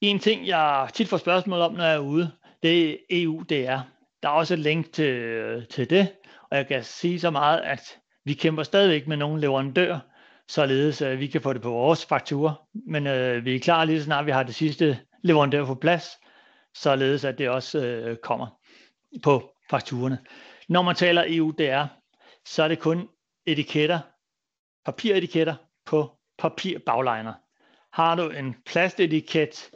S1: En ting, jeg tit får spørgsmål om, når jeg er ude, det er EUDR. Der er også et link til det, og jeg kan sige så meget, at Vi kæmper stadigvæk med nogle leverandører, således at vi kan få det på vores faktura, men vi er klar lige så snart vi har det sidste leverandør på plads, således at det også kommer på fakturerne. Når man taler EUDR, så er det kun etiketter, papiretiketter på papirbagliner. Har du en plastetiket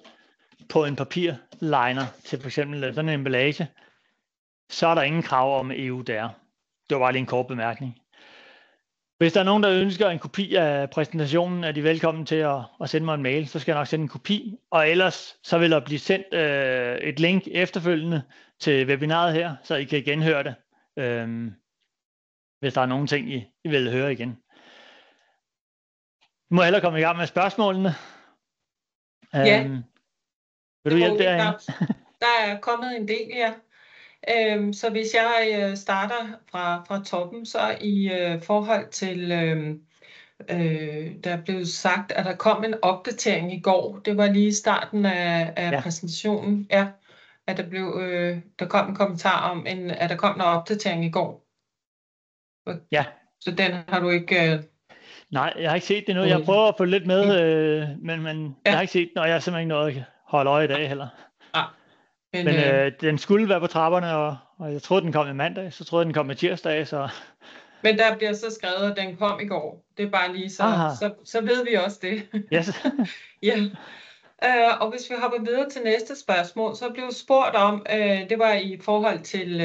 S1: på en papirliner til f.eks. sådan en emballage, så er der ingen krav om EUDR. Det var bare lige en kort bemærkning. Hvis der er nogen, der ønsker en kopi af præsentationen, er de velkommen til at sende mig en mail, så skal jeg nok sende en kopi. Og ellers så vil der blive sendt et link efterfølgende til webinaret her, så I kan genhøre det, hvis der er nogle ting, I vil høre igen. Vi må hellere komme i gang med spørgsmålene.
S2: Ja,
S1: vil du hjælpe derinde?
S2: Der er kommet en del, ja. Så hvis jeg starter fra toppen, så i forhold til, der blev sagt, at der kom en opdatering i går. Det var lige starten af præsentationen. Ja, at der kom en kommentar om, at der kom en opdatering i går.
S1: Ja.
S2: Så den har du ikke...
S1: Nej, jeg har ikke set det nu. Jeg prøver at få lidt med, men jeg har ikke set den, og jeg har simpelthen ikke noget at holde øje i dag heller.
S2: Ja.
S1: Men den skulle være på trapperne, og jeg troede, den kom i mandag, så troede jeg, den kom i tirsdag. Så...
S2: Men der bliver så skrevet, at den kom i går. Det er bare lige så ved vi også det.
S1: Yes.
S2: Ja. Og hvis vi hopper videre til næste spørgsmål, så blev spurgt om, det var i forhold til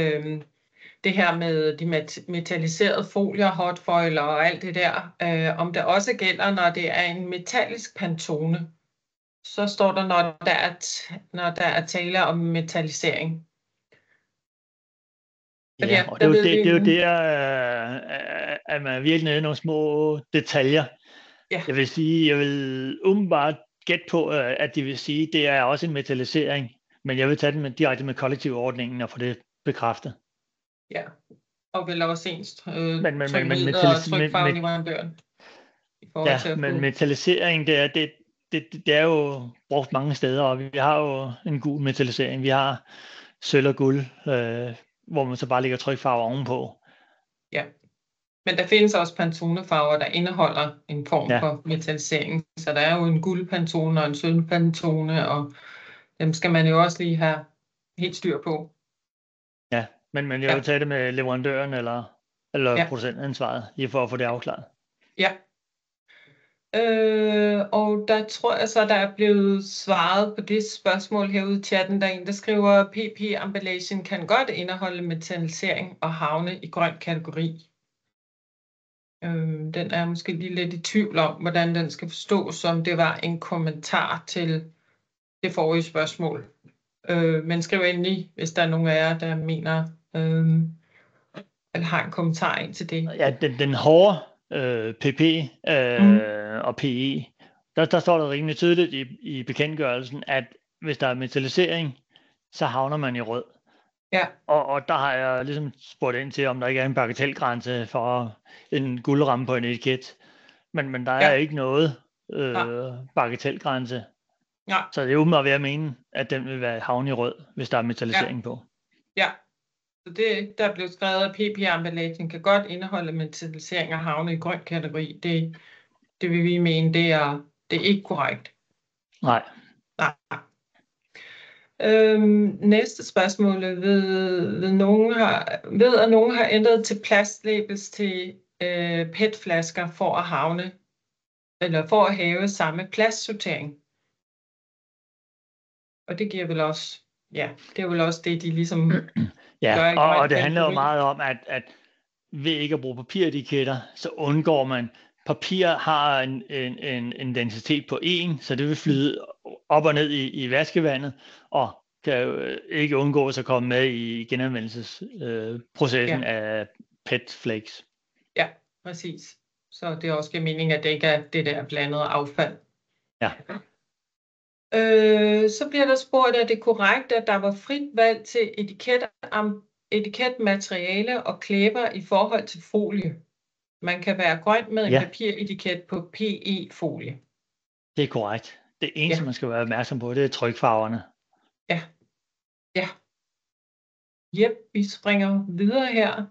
S2: det her med de metalliserede folier, hotfoil og alt det der, om det også gælder, når det er en metallisk Pantone. Så står der, når der er tale om metallisering.
S1: Ja, og det er jo der, at man er virkelig nede i nogle små detaljer. Ja. Jeg vil sige, jeg vil umiddelbart gætte på, at de vil sige, at det er også en metallisering, men jeg vil tage den direkte med kollektivordningen og få det bekræftet.
S2: Ja, og vel også ens trykmidler og trykfagleverandøren.
S1: Ja, men metallisering, det er jo brugt mange steder, og vi har jo en gul metallisering. Vi har sølv og guld, hvor man så bare lægger trykfarver ovenpå.
S2: Ja, men der findes også Pantone-farver, der indeholder en form for metallisering. Så der er jo en guldpantone og en sølvpantone, og dem skal man jo også lige have helt styr på.
S1: Ja, men jeg vil tage det med leverandøren eller producentansvaret, lige for at få det afklaret.
S2: Ja. Og der tror jeg så, der er blevet svaret på det spørgsmål herude i chatten. Der er en, der skriver, at PP-emballagen kan godt indeholde metallisering og havne i grøn kategori. Den er måske lige lidt i tvivl om, hvordan den skal forstås, som det var en kommentar til det forrige spørgsmål. Men skriv endelig, hvis der er nogen af jer, der mener, eller har en kommentar ind til det.
S1: Ja, den hårde PP og PE, der står der rimelig tydeligt i bekendtgørelsen, at hvis der er metallisering, så havner man i rød.
S2: Ja.
S1: Og der har jeg ligesom spurgt ind til, om der ikke er en bagatelgrænse for en guldramme på en etiket. Men der er ikke noget bagatelgrænse.
S2: Ja.
S1: Så det er umiddelbart ved at mene, at den vil være havne i rød, hvis der er metallisering på.
S2: Ja. Så det, der blev skrevet, at PP-emballagen kan godt indeholde metallisering og havne i grøn kategori. Det vil vi mene, det er ikke korrekt.
S1: Nej.
S2: Næste spørgsmål. Ved at nogen har ændret til plastlabels til PET-flasker for at have samme plastsortering. Og det giver vel også, det er vel også det, de ligesom gør.
S1: Og det handler jo meget om, at ved ikke at bruge papiretiketter, så undgår man. Papir har en densitet på 1, så det vil flyde op og ned i vaskevandet, og kan jo ikke undgås at komme med i genanvendelsesprocessen af PET-flakes.
S2: Ja, præcis. Så det er også meningen, at det ikke er det der blandede affald.
S1: Ja.
S2: Så bliver der spurgt, at det er korrekt, at der var frit valg til etiketmateriale og klæber i forhold til folie. Man kan være grøn med en papiretiket på PE-folie.
S1: Det er korrekt. Det eneste, man skal være opmærksom på, det er trykfarverne.
S2: Ja. Yep, vi springer videre her.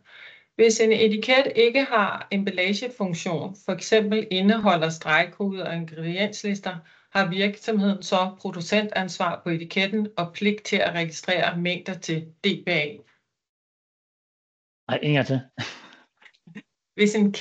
S2: Hvis en etiket ikke har emballagefunktion, f.eks. indeholder stregkoder og ingredienslister, har virksomheden så producentansvar på etiketten og pligt til at registrere mængder til DBA.
S1: Nej, ingen til.
S2: Hvis en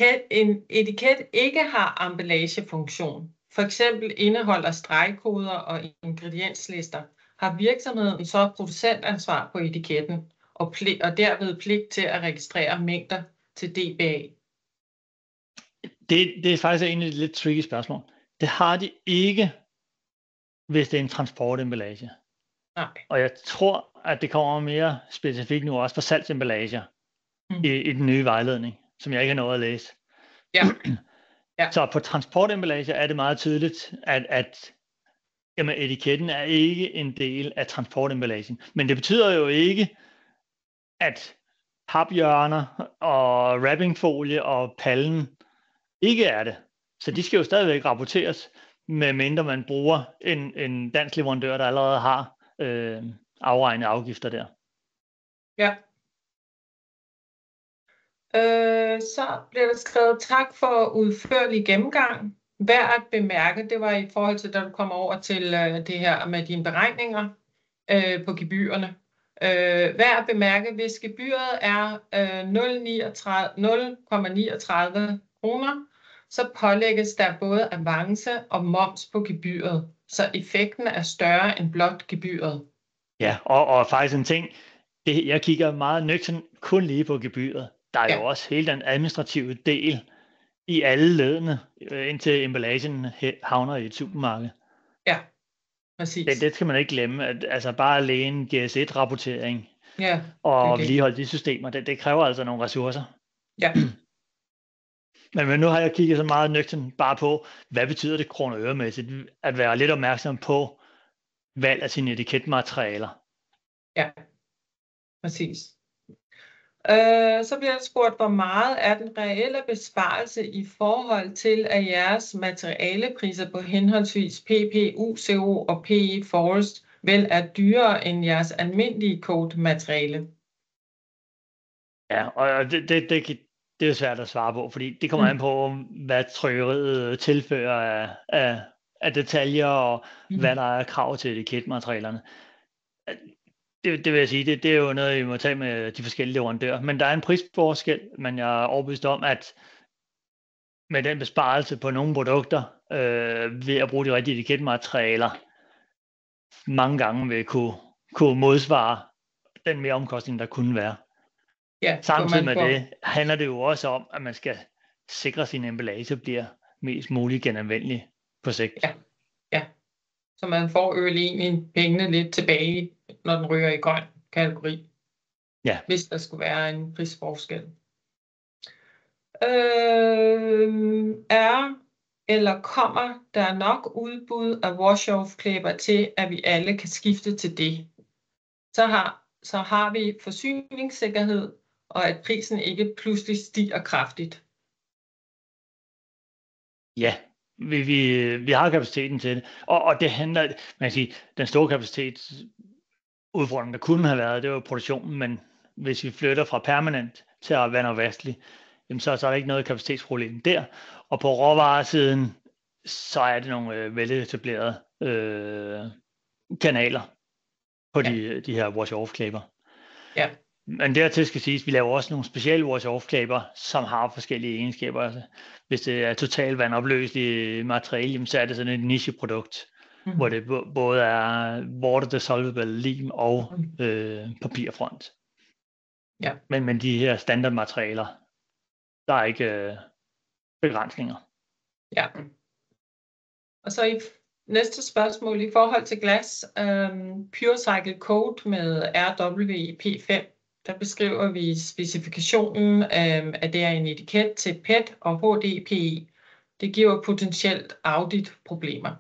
S2: etiket ikke har emballagefunktion, f.eks. indeholder stregkoder og ingredienslister, har virksomheden så producentansvar på etiketten og derved pligt til at registrere mængder til DBA.
S1: Det er faktisk egentlig et lidt tricky spørgsmål. Det har de ikke, hvis det er en transportemballage.
S2: Nej.
S1: Og jeg tror, at det kommer mere specifikt nu også for salgsemballager i den nye vejledning, som jeg ikke har nået at læse.
S2: Ja. Ja.
S1: Så på transportemballager er det meget tydeligt, at jamen, etiketten er ikke en del af transportemballagen. Men det betyder jo ikke, at paphjørner og wrappingfolie og pallen ikke er det. Så de skal jo stadigvæk rapporteres, medmindre man bruger en dansk leverandør, der allerede har afregnet afgifter der.
S2: Ja. Så bliver der skrevet tak for udførlig gennemgang. Værd at bemærke, det var i forhold til, da du kommer over til det her med dine beregninger på gebyrerne. Værd at bemærke, hvis gebyret er 0,39 kroner, så pålægges der både avance og moms på gebyret, så effekten er større end blot gebyret.
S1: Ja, og faktisk en ting, jeg kigger meget nøgternt kun lige på gebyret. Der er jo også hele den administrative del i alle ledene, indtil emballagen havner i et supermarked.
S2: Ja, præcis.
S1: Det skal man ikke glemme, at altså bare alene GS1-rapportering
S2: og
S1: vedligeholde de systemer, det kræver altså nogle ressourcer.
S2: Ja.
S1: Men nu har jeg kigget så meget nøgternt bare på, hvad betyder det kroner- og øremæssigt, at være lidt opmærksom på valg af sine etiketmaterialer.
S2: Ja, præcis. Så bliver der spurgt, hvor meget er den reelle besparelse i forhold til, at jeres materialepriser på henholdsvis PP, UCO og PE Forest vel er dyrere end jeres almindelige kodemateriale?
S1: Ja, og det er jo svært at svare på, fordi det kommer an på, hvad trykkeriet tilfører af detaljer, og hvad der er krav til etiketmaterialerne. Det vil jeg sige, det er jo noget, I må tage med de forskellige leverandører. Men der er en prisforskel, men jeg er overbevist om, at med den besparelse på nogle produkter, ved at bruge de rigtige etiketmaterialer, mange gange vil kunne modsvare den mere omkostning, der kunne være.
S2: Ja,
S1: samtidig med det handler det jo også om, at man skal sikre, at sin emballage bliver mest muligt genanvendelig på sigt.
S2: Ja. Så man får egentlig pengene lidt tilbage, når den ryger i grøn kategori.
S1: Ja.
S2: Hvis der skulle være en prisforskel. Eller kommer der nok udbud af wash-off-klæber til, at vi alle kan skifte til det? Så har vi forsyningssikkerhed, og at prisen ikke pludselig stiger kraftigt.
S1: Ja, vi har kapaciteten til det, og det handler, man kan sige, den store kapacitetsudfordring, der kunne have været, det var produktionen, men hvis vi flytter fra permanent til at være vaskelig, så er der ikke noget kapacitetsproblem der, og på råvaresiden, så er det nogle veletablerede kanaler på de her wash-off-klæber.
S2: Ja.
S1: Men dertil skal siges, at vi laver også nogle specielle wash-off-klæber, som har forskellige egenskaber. Altså, hvis det er totalt vandopløseligt materiale, så er det sådan et nicheprodukt, hvor det både er water-dissolvable lim og papirfront.
S2: Ja.
S1: Men de her standardmaterialer, der er ikke begrænsninger.
S2: Ja. Og så i næste spørgsmål i forhold til glas, PureCycle Code med RWP5, der beskriver vi specifikationen af det er en etiket til PET og HDPE. Det giver potentielt auditproblemer.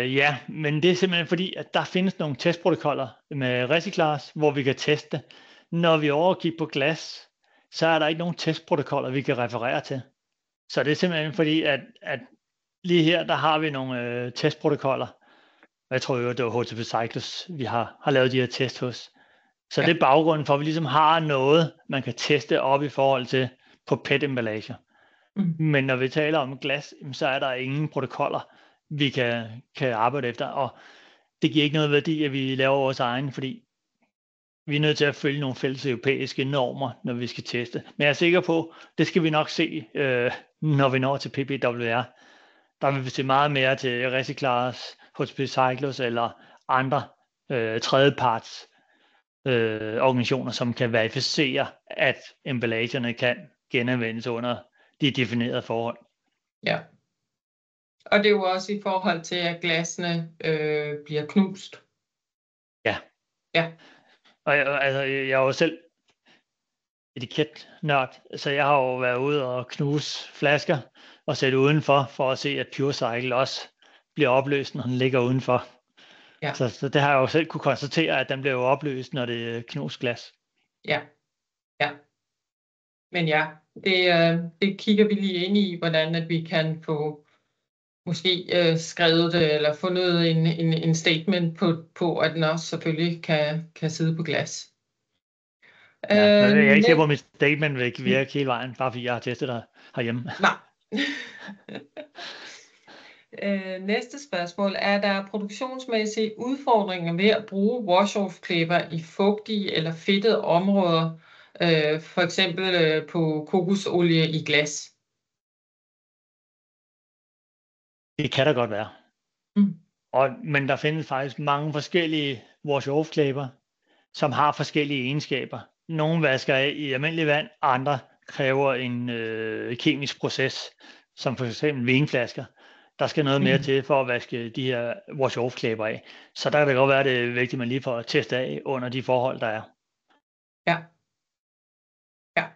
S1: Ja, men det er simpelthen fordi, at der findes nogle testprotokoller med Recyclars, hvor vi kan teste. Når vi overkigger på glas, så er der ikke nogen testprotokoller, vi kan referere til. Så det er simpelthen fordi, at lige her, der har vi nogle testprotokoller. Jeg tror jo, det var HTP Cycles, vi har lavet de her test hos, Så det er baggrunden for, at vi ligesom har noget, man kan teste op i forhold til på PET-emballager. Men når vi taler om glas, så er der ingen protokoller, vi kan arbejde efter, og det giver ikke noget værdi, at vi laver vores egen, fordi vi er nødt til at følge nogle fælles europæiske normer, når vi skal teste. Men jeg er sikker på, det skal vi nok se, når vi når til PPWR. Der vil vi se meget mere til Recyclers, HCP Cyclos eller andre tredjeparts organisationer, som kan verificere, at emballagerne kan genanvendes under de definerede forhold.
S2: Ja. Og det er jo også i forhold til, at glasene bliver knust.
S1: Ja.
S2: Ja.
S1: Og jeg er jo selv etiketnørd, så jeg har jo været ude og knuse flasker og sætte udenfor, for at se, at PureCycle også bliver opløst, når den ligger udenfor.
S2: Ja.
S1: Så det har jeg jo selv kunne konstatere, at den bliver jo opløst, når det er knust glas.
S2: Ja. Ja. Men ja, det kigger vi lige ind i, hvordan at vi kan få måske skrevet det, eller fundet en statement på, at den også selvfølgelig kan sidde på glas.
S1: Jeg er ikke sikker på, at mit statement vil ikke virke hele vejen, bare fordi jeg har testet det herhjemme.
S2: Nej. Næste spørgsmål. Er der produktionsmæssige udfordringer ved at bruge wash-off-klæber i fugtige eller fedtede områder, for eksempel på kokosolie i glas?
S1: Det kan der godt være. Men der findes faktisk mange forskellige wash-off-klæber, som har forskellige egenskaber. Nogle vasker af i almindelig vand, andre kræver en kemisk proces, som for eksempel vinflasker. Der skal noget mere til for at vaske de her wash-off-klæber af. Så der kan det godt være, det er vigtigt, at man lige får testet af under de forhold, der er.
S2: Ja. Ja.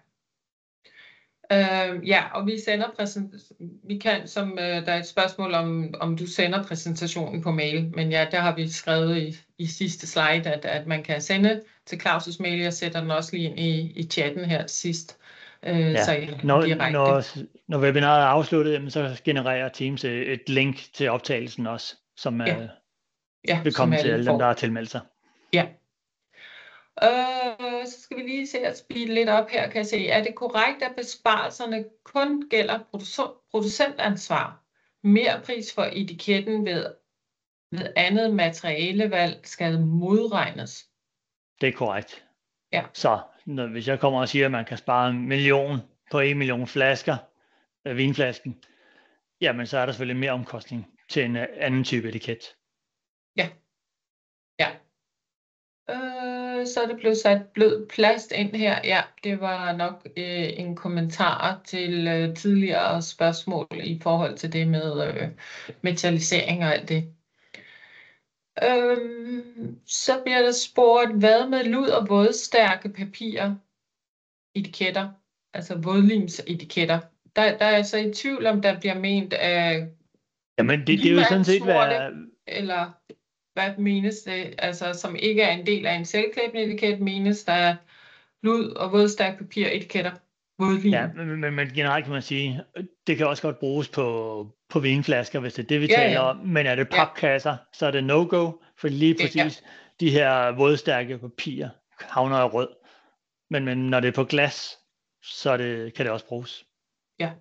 S2: Ja, og vi sender vi kan, som der er et spørgsmål om du sender præsentationen på mail, men ja, der har vi skrevet i sidste slide, at man kan sende til Claus' mail. Jeg sætter den også lige ind i chatten her sidst. Så
S1: når webinaret er afsluttet, så genererer Teams et link til optagelsen også, som vil komme til alle dem, der har tilmeldt sig.
S2: Ja. Så skal vi lige se at speede lidt op her, kan jeg se. Er det korrekt, at besparelserne kun gælder producentansvar? Merpris for etiketten ved andet materialevalg skal modregnes?
S1: Det er korrekt.
S2: Ja.
S1: Så hvis jeg kommer og siger, at man kan spare 1 million på 1 million flasker af vinflasken, jamen så er der selvfølgelig mere omkostning til en anden type etiket.
S2: Ja. Ja. Så er det blevet sat blød plast ind her. Ja, det var nok en kommentar til tidligere spørgsmål i forhold til det med metallisering og alt det. Så bliver der spurgt, hvad med lud- og vådstærke papirer, etiketter, altså vådlimsetiketter. Der er altså i tvivl, om der bliver ment af
S1: jamen det er jo sådan set
S2: eller hvad menes det, altså som ikke er en del af en selvklæbende etiket, menes der lud- og vådstærk papir etiketter, vådlim.
S1: Ja, men generelt kan man sige, det kan også godt bruges på vinflasker, hvis det er det, vi taler om. Men er det papkasser, så er det no-go, for lige præcis de her vådstærke papirer havner i rød. Men når det er på glas, så kan det også bruges.
S2: Ja.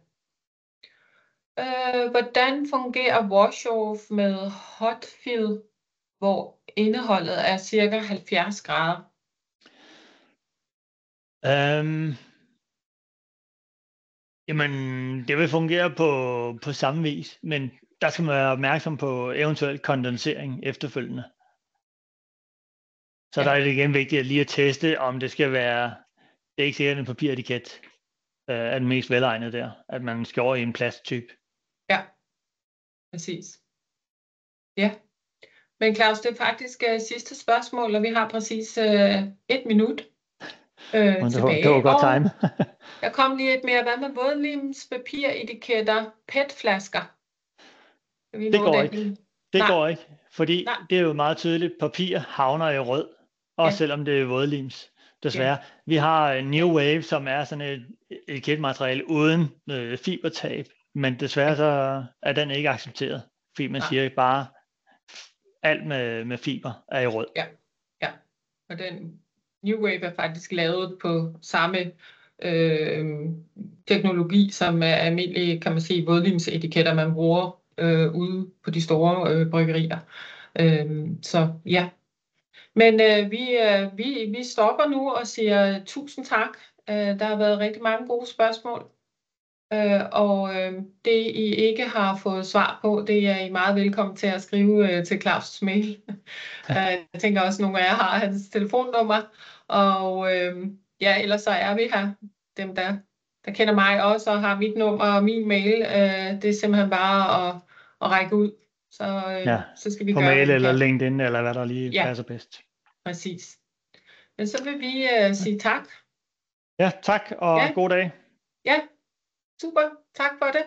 S2: Hvordan fungerer wash-off med hot fill, hvor indeholdet er cirka 70 grader?
S1: Jamen, det vil fungere på samme vis, men der skal man være opmærksom på eventuel kondensering efterfølgende. Så der er det igen vigtigt lige at teste, om det skal være, det er ikke sikkert en papiretiket er den mest velegnede der, at man skal over i en plasttype.
S2: Ja, præcis. Ja, men Claus, det er faktisk sidste spørgsmål, og vi har præcis 1 minut tilbage.
S1: Det var godt time.
S2: Der kom lige et mere. Hvad med vådlims, papiretiketter, PET-flasker?
S1: Det går ikke. Det går ikke, fordi det er jo meget tydeligt, papir havner i rød, også selvom det er vådlims. Desværre. Vi har New Wave, som er sådan et etiketmateriale uden fibertab, men desværre så er den ikke accepteret, fordi man siger bare, alt med fiber er i rød.
S2: Ja, og den New Wave er faktisk lavet på samme teknologi, som er almindelige, kan man sige, vådlimsetiketter, man bruger ude på de store bryggerier. Så ja. Men vi stopper nu og siger tusind tak. Der har været rigtig mange gode spørgsmål. Og det I ikke har fået svar på, det er I meget velkommen til at skrive til Claus' mail. Jeg tænker også, at nogle af jer har hans telefonnummer. Og ja, ellers så er vi her. Dem, der kender mig også og har mit nummer og min mail, det er simpelthen bare at række ud. Så skal vi
S1: på
S2: gøre
S1: mail
S2: det.
S1: Eller LinkedIn, eller hvad der lige passer bedst.
S2: Præcis. Men så vil vi sige tak.
S1: Ja, tak og god dag.
S2: Ja, super. Tak for det.